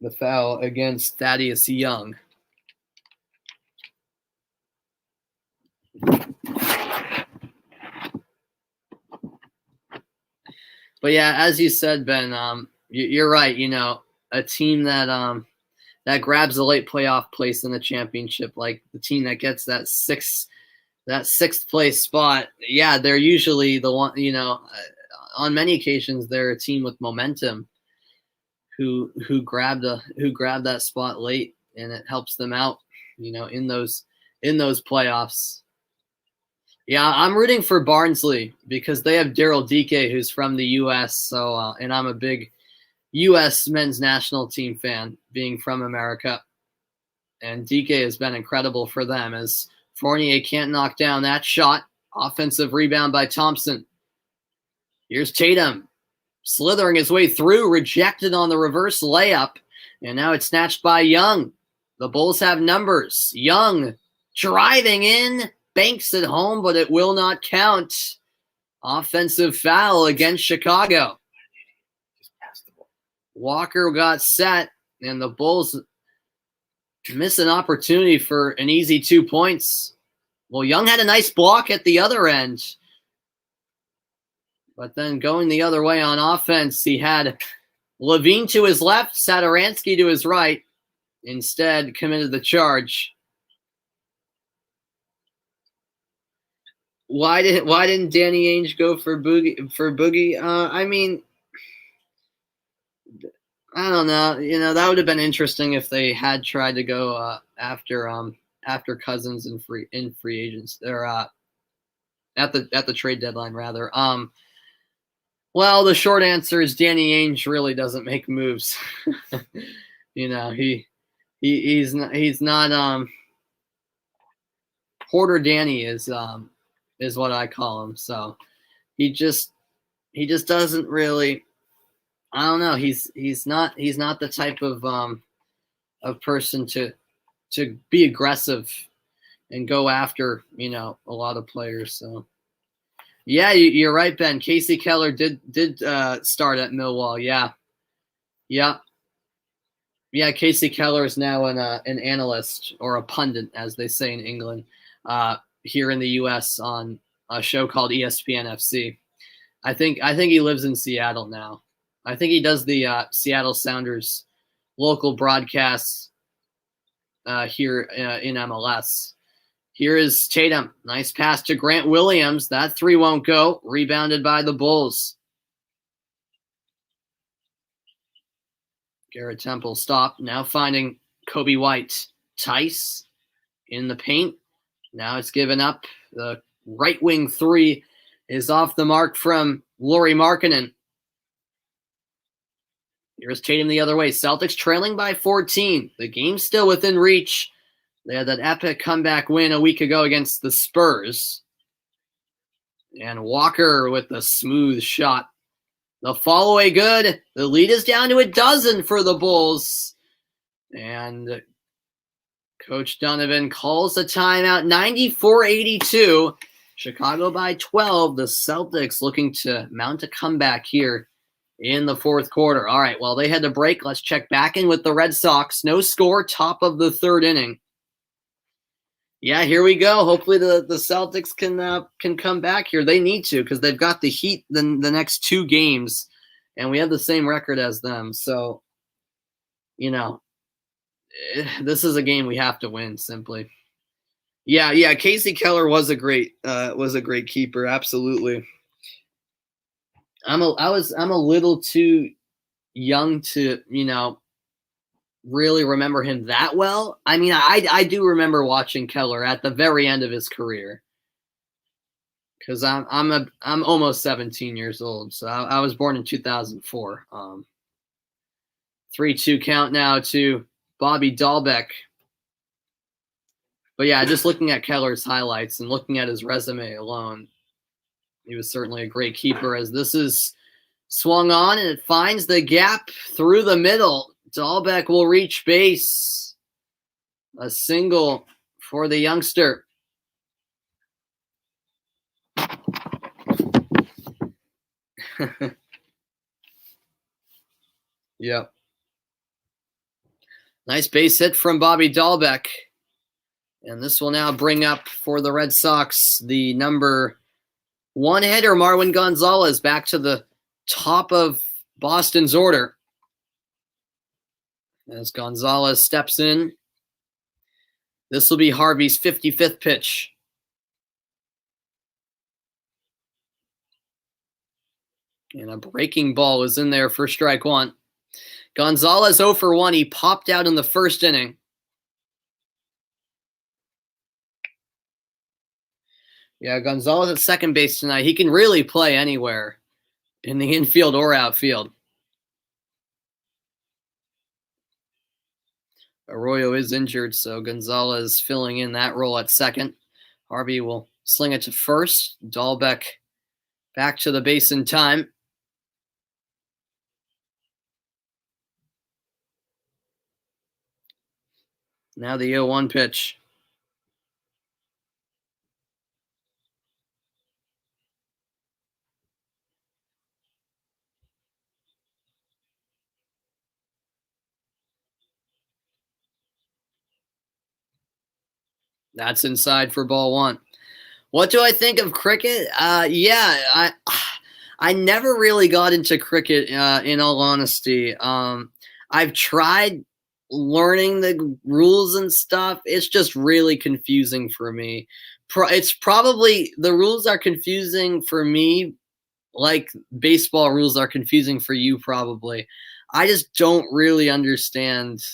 [SPEAKER 1] The foul against Thaddeus Young. But yeah, as you said, Ben, you're right. You know, a team that grabs the late playoff place in the championship, like the team that gets that sixth place spot. Yeah, they're usually the one. You know, on many occasions they're a team with momentum who grabbed that spot late, and it helps them out. You know, in those playoffs. Yeah, I'm rooting for Barnsley because they have Daryl Dike, who's from the U.S. So, and I'm a big U.S. men's national team fan, being from America. And Dike has been incredible for them as Fournier can't knock down that shot. Offensive rebound by Thompson. Here's Tatum slithering his way through, rejected on the reverse layup. And now it's snatched by Young. The Bulls have numbers. Young driving in. Banks at home, but it will not count. Offensive foul against Chicago. Walker got set, and the Bulls miss an opportunity for an easy 2 points. Well, Young had a nice block at the other end. But then going the other way on offense, he had Levine to his left, Satoransky to his right. Instead, committed the charge. Why didn't Danny Ainge go for Boogie? I mean, I don't know. You know, that would have been interesting if they had tried to go after Cousins in free agents, or at the trade deadline rather. Well, the short answer is Danny Ainge really doesn't make moves. You know, he's not Hoarder Danny is what I call him. So he just doesn't really. I don't know. He's not the type of person to be aggressive and go after, you know, a lot of players. So yeah, you're right, Ben. Casey Keller did start at Millwall. Yeah. Casey Keller is now an analyst, or a pundit, as they say in England, here in the U.S. on a show called ESPN FC. I think he lives in Seattle now. I think he does the Seattle Sounders local broadcasts here in MLS. Here is Tatum. Nice pass to Grant Williams. That three won't go. Rebounded by the Bulls. Garrett Temple stopped. Now finding Kobe White. Tice in the paint. Now it's given up. The right wing three is off the mark from Lauri Markkanen. Here's Tatum the other way. Celtics trailing by 14. The game's still within reach. They had that epic comeback win a week ago against the Spurs. And Walker with the smooth shot. The fall away good. The lead is down to 12 for the Bulls. And Coach Donovan calls the timeout. 94-82. Chicago by 12. The Celtics looking to mount a comeback here in the fourth quarter. All right, well, they had to break. Let's check back in with the Red Sox. No score, top of the third inning. Yeah, here we go. Hopefully the Celtics can come back here. They need to because they've got the Heat the next two games, and we have the same record as them. So, this is a game we have to win simply. Yeah. Casey Keller was a great keeper. Absolutely. I'm a little too young to really remember him that well. I mean, I do remember watching Keller at the very end of his career because I'm almost 17 years old. So I was born in 2004. 3-2 count now to Bobby Dahlbeck. But yeah, just looking at Keller's highlights and looking at his resume alone, he was certainly a great keeper as this is swung on and it finds the gap through the middle. Dahlbeck will reach base. A single for the youngster. Yep. Nice base hit from Bobby Dahlbeck. And this will now bring up for the Red Sox the number one hitter, Marwin Gonzalez, back to the top of Boston's order. As Gonzalez steps in, this will be Harvey's 55th pitch. And a breaking ball is in there for strike one. Gonzalez 0 for 1. He popped out in the first inning. Yeah, Gonzalez at second base tonight. He can really play anywhere in the infield or outfield. Arroyo is injured, so Gonzalez filling in that role at second. Harvey will sling it to first. Dahlbeck back to the base in time. Now the 0-1 pitch. That's inside for ball one. What do I think of cricket? I never really got into cricket, in all honesty. I've tried learning the rules and stuff. It's just really confusing for me. It's probably the rules are confusing for me like baseball rules are confusing for you probably. I just don't really understand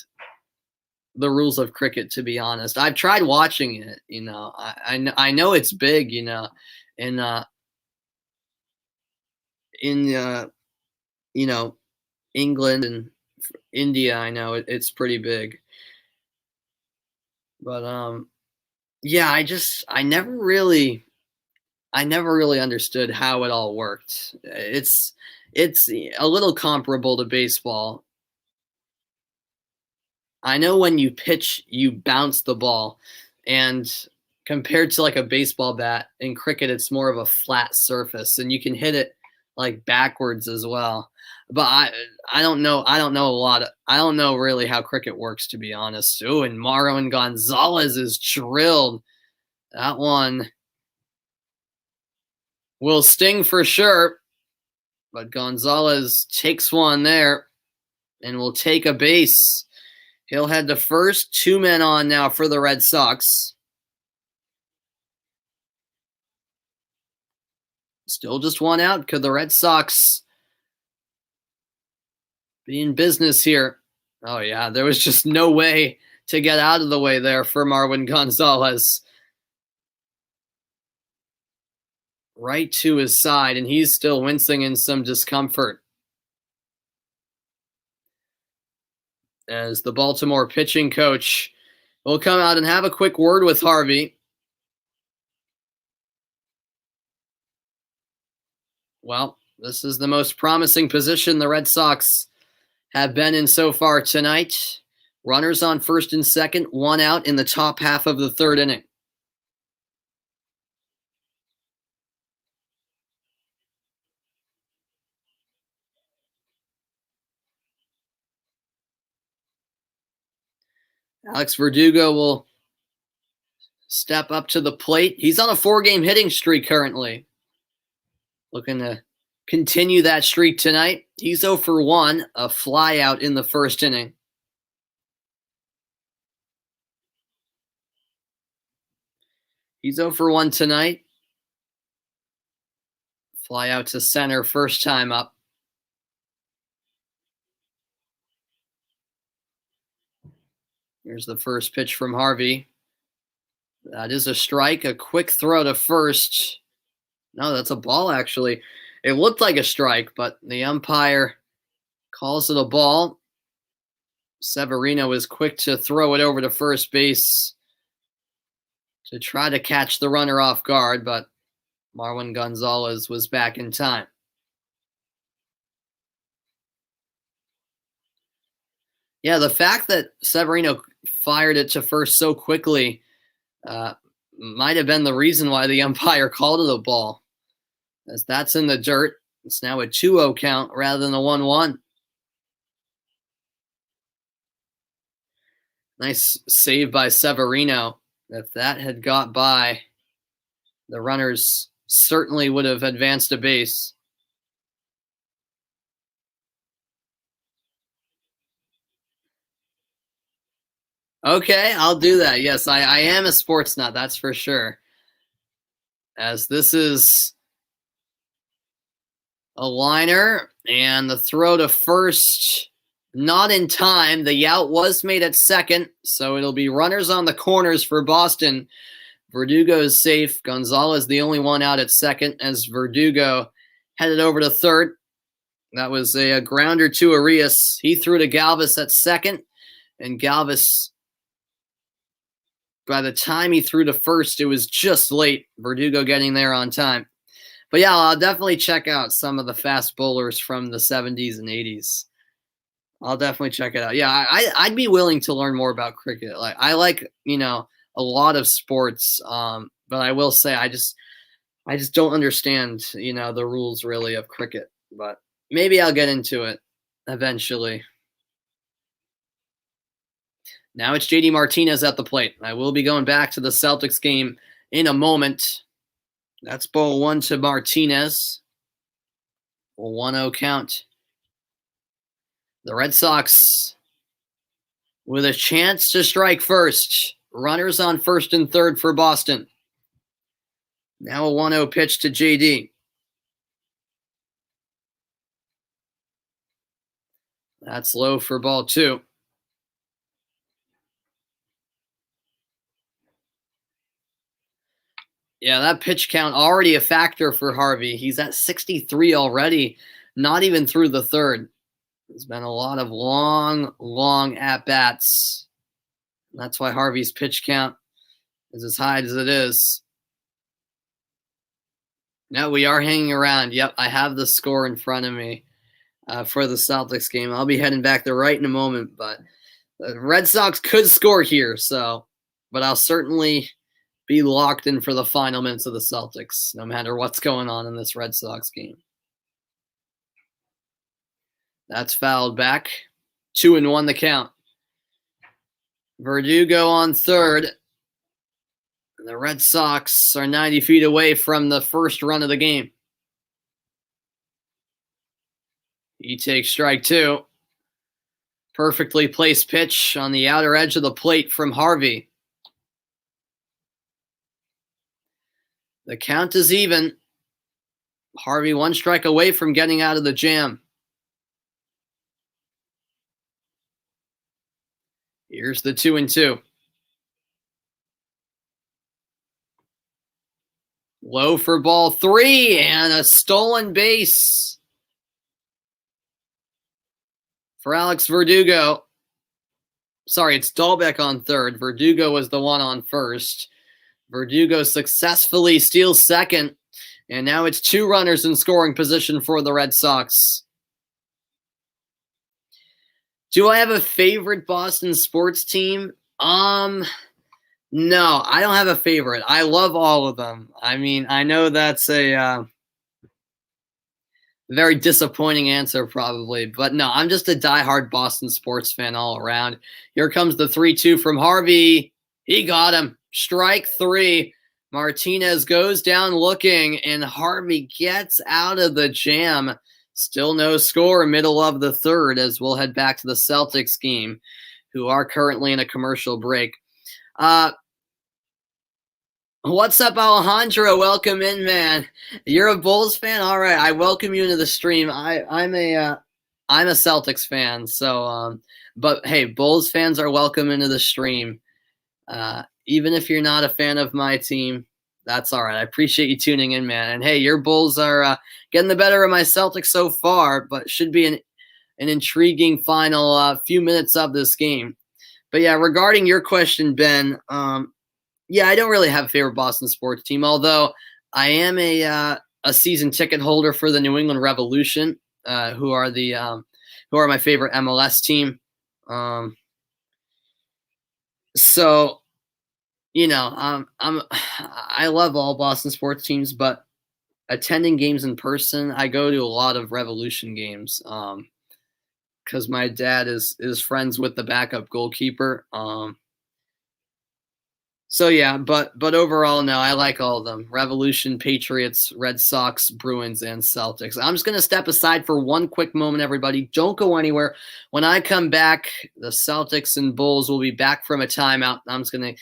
[SPEAKER 1] the rules of cricket, to be honest. I've tried watching it, I know it's big, in England and India. I know it's pretty big, but yeah, I never really understood how it all worked. It's a little comparable to baseball. I know when you pitch, you bounce the ball, and compared to like a baseball bat, in cricket, it's more of a flat surface, and you can hit it like backwards as well. But I don't know. I don't know really how cricket works, to be honest. Oh, and Marwin Gonzalez is drilled. That one will sting for sure. But Gonzalez takes one there and will take a base. He'll head to first. 2 men on now for the Red Sox. Still just one out. Could the Red Sox be in business here? Oh, yeah, there was just no way to get out of the way there for Marwin Gonzalez. Right to his side, and he's still wincing in some discomfort. As the Baltimore pitching coach will come out and have a quick word with Harvey. Well, this is the most promising position the Red Sox have been in so far tonight. Runners on first and second, one out in the top half of the third inning. Alex Verdugo will step up to the plate. He's on a 4-game hitting streak currently. Looking to continue that streak tonight. He's 0 for 1, a fly out in the first inning. He's 0 for 1 tonight. Fly out to center first time up. Here's the first pitch from Harvey. That is a strike. A quick throw to first. No, that's a ball, actually. It looked like a strike, but the umpire calls it a ball. Severino is quick to throw it over to first base to try to catch the runner off guard, but Marwin Gonzalez was back in time. Yeah, the fact that Severino fired it to first so quickly might have been the reason why the umpire called it a ball. As that's in the dirt, it's now a 2-0 count rather than a 1-1. Nice save by Severino. If that had got by, the runners certainly would have advanced a base. Okay, I'll do that. Yes, I am a sports nut, that's for sure. As this is a liner, and the throw to first, not in time. The out was made at second, so it'll be runners on the corners for Boston. Verdugo is safe. Gonzalez the only one out at second as Verdugo headed over to third. That was a grounder to Arias. He threw to Galvis at second, and Galvis, by the time he threw to first, it was just late. Verdugo getting there on time. But yeah, I'll definitely check out some of the fast bowlers from the 70s and 80s. I'll definitely check it out. Yeah, I'd be willing to learn more about cricket. Like I like, a lot of sports, but I will say I just don't understand, the rules really of cricket. But maybe I'll get into it eventually. Now it's JD Martinez at the plate. I will be going back to the Celtics game in a moment. That's ball 1 to Martinez. 1-0 count. The Red Sox with a chance to strike first. Runners on first and third for Boston. Now a 1-0 pitch to JD. That's low for ball 2. Yeah, that pitch count already a factor for Harvey. He's at 63 already, not even through the third. There's been a lot of long at-bats. That's why Harvey's pitch count is as high as it is. No, we are hanging around. Yep, I have the score in front of me for the Celtics game. I'll be heading back there right in a moment, but the Red Sox could score here, but I'll certainly be locked in for the final minutes of the Celtics, no matter what's going on in this Red Sox game. That's fouled back. 2-1 the count. Verdugo on third. The Red Sox are 90 feet away from the first run of the game. He takes strike 2. Perfectly placed pitch on the outer edge of the plate from Harvey. The count is even. Harvey one strike away from getting out of the jam. Here's the 2-2. Low for ball 3 and a stolen base for Alex Verdugo. Sorry, it's Dahlbeck on third. Verdugo was the one on first. Verdugo successfully steals second, and now it's 2 runners in scoring position for the Red Sox. Do I have a favorite Boston sports team? No, I don't have a favorite. I love all of them. I mean, I know that's a very disappointing answer probably, but no, I'm just a diehard Boston sports fan all around. Here comes the 3-2 from Harvey. He got him. Strike 3. Martinez goes down looking, and Harvey gets out of the jam. Still no score, middle of the third, as we'll head back to the Celtics game, who are currently in a commercial break. What's up, Alejandro? Welcome in, man. You're a Bulls fan? All right, I welcome you into the stream. I'm a Celtics fan, so but hey, Bulls fans are welcome into the stream. Even if you're not a fan of my team, that's all right. I appreciate you tuning in, man. And hey, your Bulls are getting the better of my Celtics so far, but should be an intriguing final few minutes of this game. But yeah, regarding your question, Ben, yeah, I don't really have a favorite Boston sports team, although I am a season ticket holder for the New England Revolution, who are my favorite MLS team. So, you know, I love all Boston sports teams, but attending games in person, I go to a lot of Revolution games because my dad is friends with the backup goalkeeper. So yeah, but overall, no, I like all of them. Revolution, Patriots, Red Sox, Bruins, and Celtics. I'm just going to step aside for one quick moment, everybody. Don't go anywhere. When I come back, the Celtics and Bulls will be back from a timeout. I'm just going to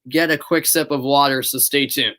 [SPEAKER 1] get a quick sip of water, so stay tuned.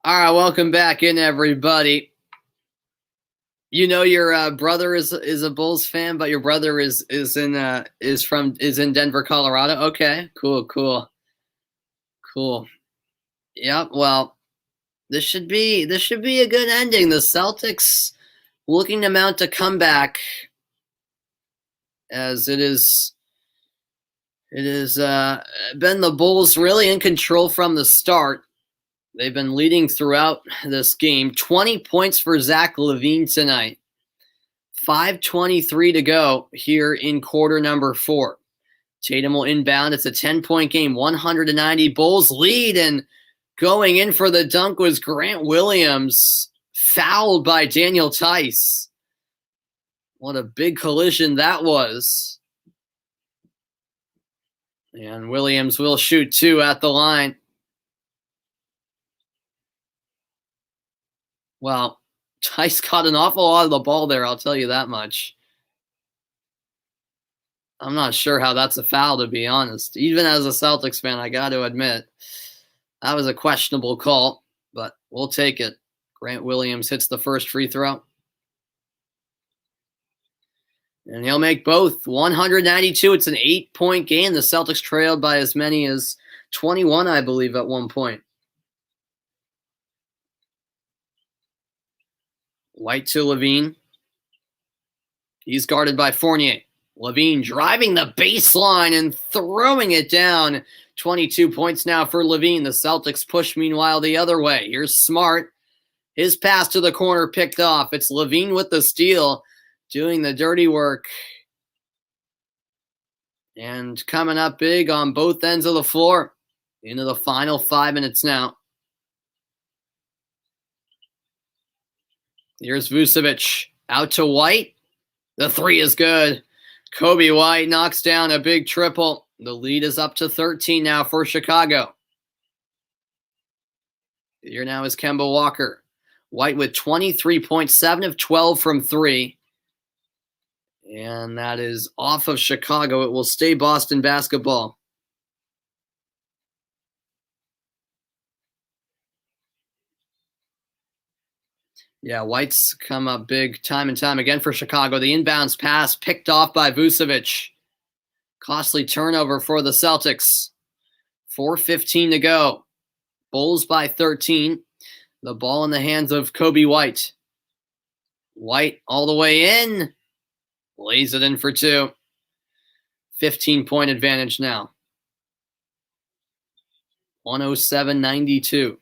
[SPEAKER 1] All right, welcome back in, everybody. You know your brother is a Bulls fan, but your brother is in Denver, Colorado. Okay, cool. Yep. Well, this should be a good ending. The Celtics looking to mount a comeback, as it is been the Bulls really in control from the start. They've been leading throughout this game. 20 points for Zach LaVine tonight. 5:23 to go here in quarter number 4. Tatum will inbound. It's a 10-point game. 190 Bulls lead, and going in for the dunk was Grant Williams, fouled by Daniel Tice. What a big collision that was. And Williams will shoot 2 at the line. Well, Tice caught an awful lot of the ball there, I'll tell you that much. I'm not sure how that's a foul, to be honest. Even as a Celtics fan, I got to admit, that was a questionable call, but we'll take it. Grant Williams hits the first free throw. And he'll make both. 192. It's an 8-point game. The Celtics trailed by as many as 21, I believe, at one point. White to LaVine. He's guarded by Fournier. LaVine driving the baseline and throwing it down 22 points now for Levine. The Celtics push, meanwhile, the other way. Here's Smart. His pass to the corner picked off. It's Levine with the steal, doing the dirty work. And coming up big on both ends of the floor. Into the final 5 minutes now. Here's Vucevic. Out to White. The three is good. Kobe White knocks down a big triple. The lead is up to 13 now for Chicago. Here now is Kemba Walker. White with 23.7 of 12 from 3. And that is off of Chicago. It will stay Boston basketball. Yeah, White's come up big time and time again for Chicago. The inbounds pass picked off by Vucevic. Costly turnover for the Celtics. 4:15 to go. Bulls by 13. The ball in the hands of Kobe White. White all the way in. Lays it in for 2. 15-point advantage now. 107-92.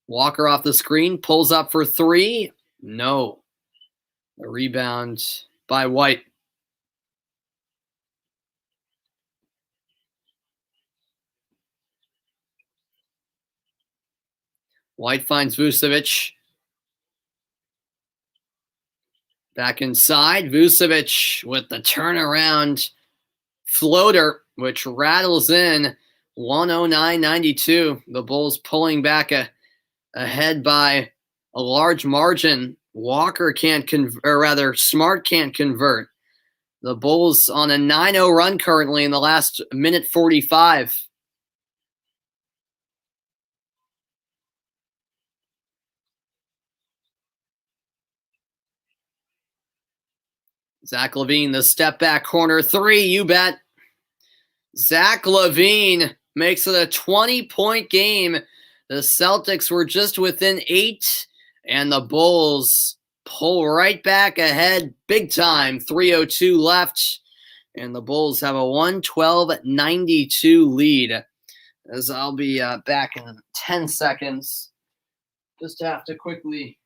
[SPEAKER 1] Walker off the screen, pulls up for 3. No. A rebound by White. White finds Vucevic. Back inside. Vucevic with the turnaround floater, which rattles in. 109-92. The Bulls pulling back ahead by a large margin. Walker can't Smart can't convert. The Bulls on a 9-0 run currently in the last minute 45. Zach LaVine, the step back corner 3, you bet. Zach LaVine makes it a 20-point game. The Celtics were just within 8, and the Bulls pull right back ahead big time. 3:02 left, and the Bulls have a 112-92 lead. As I'll be back in 10 seconds. Just have to quickly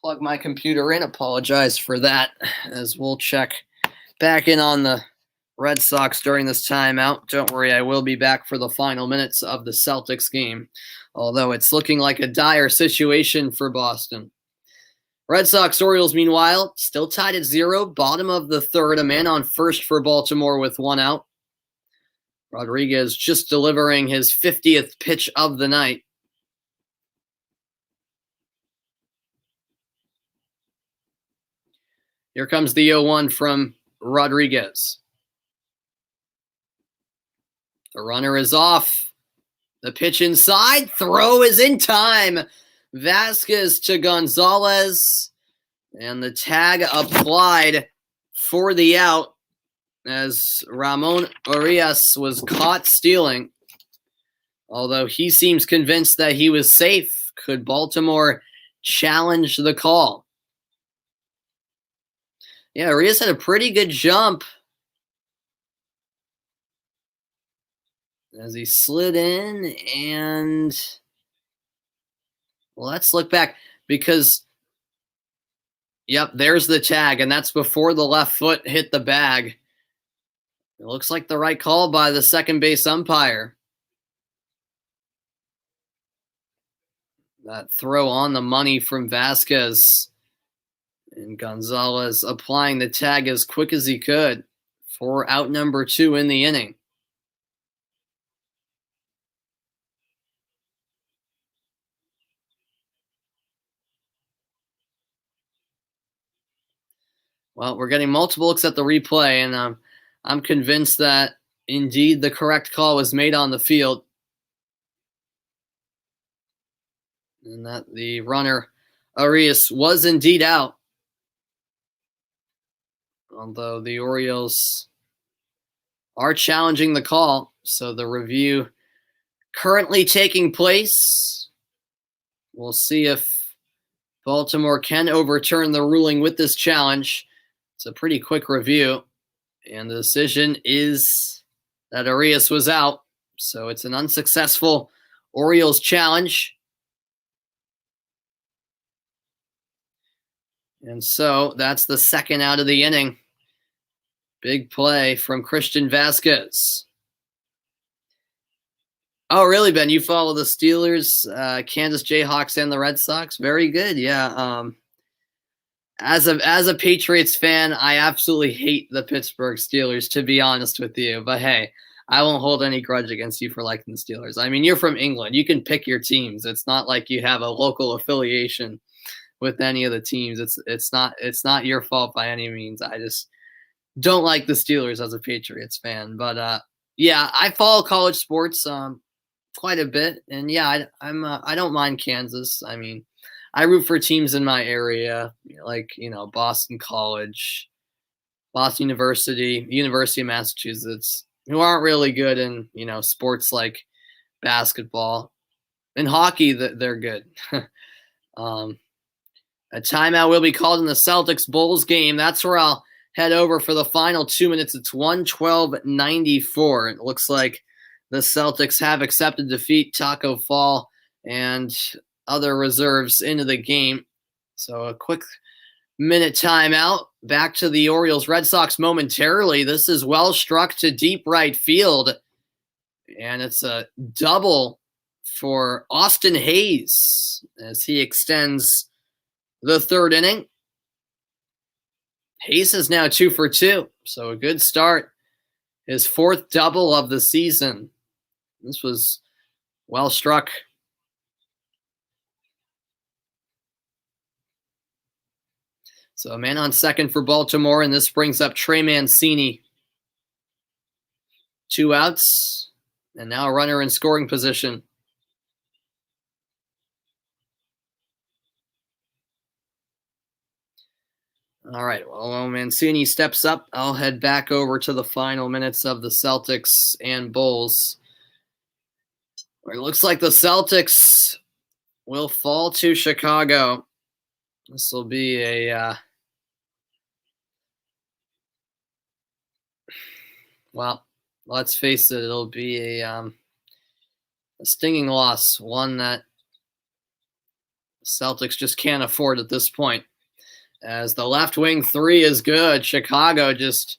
[SPEAKER 1] plug my computer in. Apologize for that, as we'll check back in on the Red Sox during this timeout. Don't worry, I will be back for the final minutes of the Celtics game, although it's looking like a dire situation for Boston. Red Sox Orioles, meanwhile, still tied at 0, bottom of the third, a man on first for Baltimore with 1 out. Rodriguez just delivering his 50th pitch of the night. Here comes the 0-1 from Rodriguez. The runner is off. The pitch inside. Throw is in time. Vasquez to Gonzalez. And the tag applied for the out as Ramon Arias was caught stealing. Although he seems convinced that he was safe. Could Baltimore challenge the call? Yeah, Arias had a pretty good jump as he slid in, and let's look back because, yep, there's the tag, and that's before the left foot hit the bag. It looks like the right call by the second base umpire. That throw on the money from Vasquez. And Gonzalez applying the tag as quick as he could for out number 2 in the inning. Well, we're getting multiple looks at the replay, and I'm convinced that indeed the correct call was made on the field. And that the runner, Arias, was indeed out. Although the Orioles are challenging the call, so the review currently taking place. We'll see if Baltimore can overturn the ruling with this challenge. It's a pretty quick review, and the decision is that Arias was out. So it's an unsuccessful Orioles challenge. And so that's the second out of the inning. Big play from Christian Vasquez. Oh, really, Ben? You follow the Steelers, Kansas Jayhawks, and the Red Sox? Very good. Yeah. As a Patriots fan, I absolutely hate the Pittsburgh Steelers, to be honest with you. But hey, I won't hold any grudge against you for liking the Steelers. I mean, you're from England. You can pick your teams. It's not like you have a local affiliation with any of the teams. It's not your fault by any means. I just don't like the Steelers as a Patriots fan. But yeah, I follow college sports quite a bit, and yeah, I don't mind Kansas. I mean, I root for teams in my area, like Boston College, Boston University, University of Massachusetts, who aren't really good in sports like basketball and hockey. They're good. A timeout will be called in the Celtics Bulls game. That's where I'll head over for the final 2 minutes. It's 112-94. It looks like the Celtics have accepted defeat. Taco Fall and other reserves into the game. So a quick minute timeout. Back to the Orioles Red Sox momentarily. This is well struck to deep right field. And it's a double for Austin Hayes as he extends the third inning. Hayes is now 2 for 2, so a good start. His fourth double of the season. This was well struck. So a man on second for Baltimore, and this brings up Trey Mancini. 2 outs, and now a runner in scoring position. All right, well, when Mancini steps up, I'll head back over to the final minutes of the Celtics and Bulls. Where it looks like the Celtics will fall to Chicago. This will be a, well, let's face it, it'll be a stinging loss, one that Celtics just can't afford at this point. As the left wing three is good, Chicago just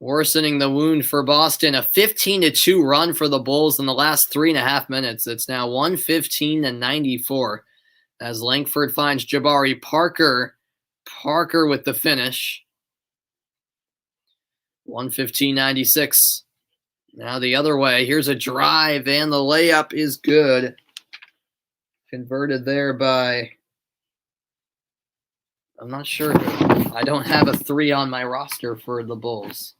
[SPEAKER 1] worsening the wound for Boston. A 15-2 run for the Bulls in the last 3.5 minutes. It's now 115-94 as Langford finds Jabari Parker. Parker with the finish. 115-96. Now the other way. Here's a drive, and the layup is good. Converted there by... I'm not sure. I don't have a 3 on my roster for the Bulls.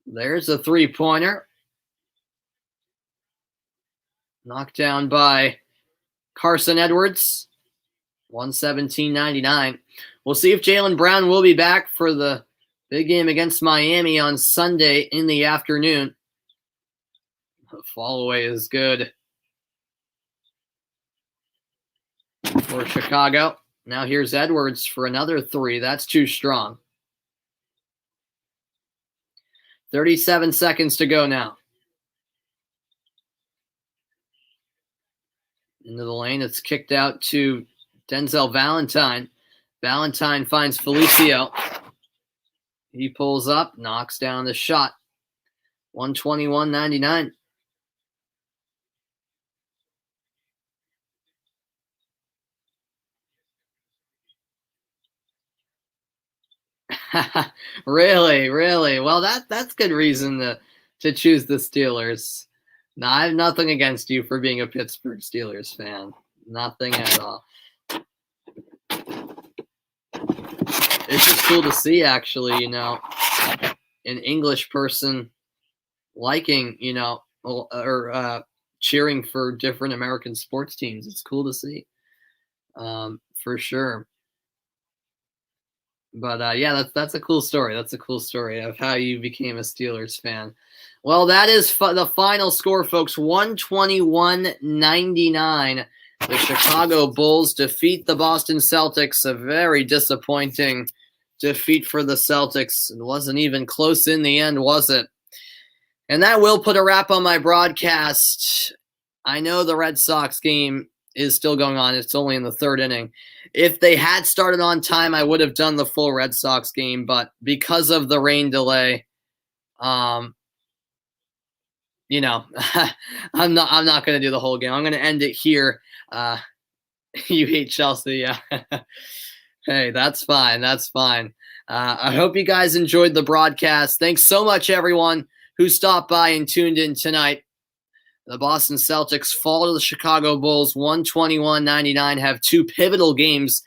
[SPEAKER 1] There's a 3-pointer. Knocked down by Carson Edwards. 117-99. We'll see if Jaylen Brown will be back for the big game against Miami on Sunday in the afternoon. The fall away is good for Chicago. Now here's Edwards for another 3. That's too strong. 37 seconds to go now. Into the lane. It's kicked out to Denzel Valentine. Valentine finds Felicio. He pulls up, knocks down the shot. 121-99. Really? Well, that's good reason to choose the Steelers. Now, I have nothing against you for being a Pittsburgh Steelers fan. Nothing at all. It's just cool to see, actually, an English person liking, or cheering for different American sports teams. It's cool to see, for sure. But yeah, that's a cool story. That's a cool story of how you became a Steelers fan. Well, that is the final score, folks. 121-99. The Chicago Bulls defeat the Boston Celtics. A very disappointing defeat for the Celtics. It wasn't even close in the end, was it? And that will put a wrap on my broadcast. I know the Red Sox game is still going on. It's only in the third inning. If they had started on time, I would have done the full Red Sox game, but because of the rain delay, I'm not going to do the whole game. I'm going to end it here. You hate Chelsea, yeah. Hey, that's fine. That's fine. I hope you guys enjoyed the broadcast. Thanks so much, everyone who stopped by and tuned in tonight. The Boston Celtics fall to the Chicago Bulls 121-99, have two pivotal games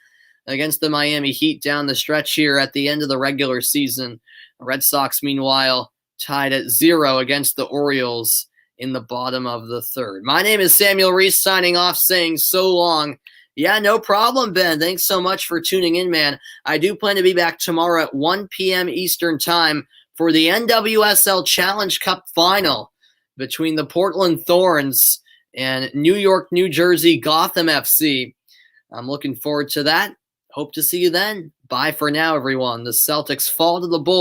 [SPEAKER 1] against the Miami Heat down the stretch here at the end of the regular season. The Red Sox, meanwhile, tied at 0 against the Orioles in the bottom of the third. My name is Samuel Reese, signing off, saying so long. Yeah, no problem, Ben. Thanks so much for tuning in, man. I do plan to be back tomorrow at 1 p.m. Eastern Time for the NWSL Challenge Cup Final between the Portland Thorns and New York, New Jersey, Gotham FC. I'm looking forward to that. Hope to see you then. Bye for now, everyone. The Celtics fall to the Bulls.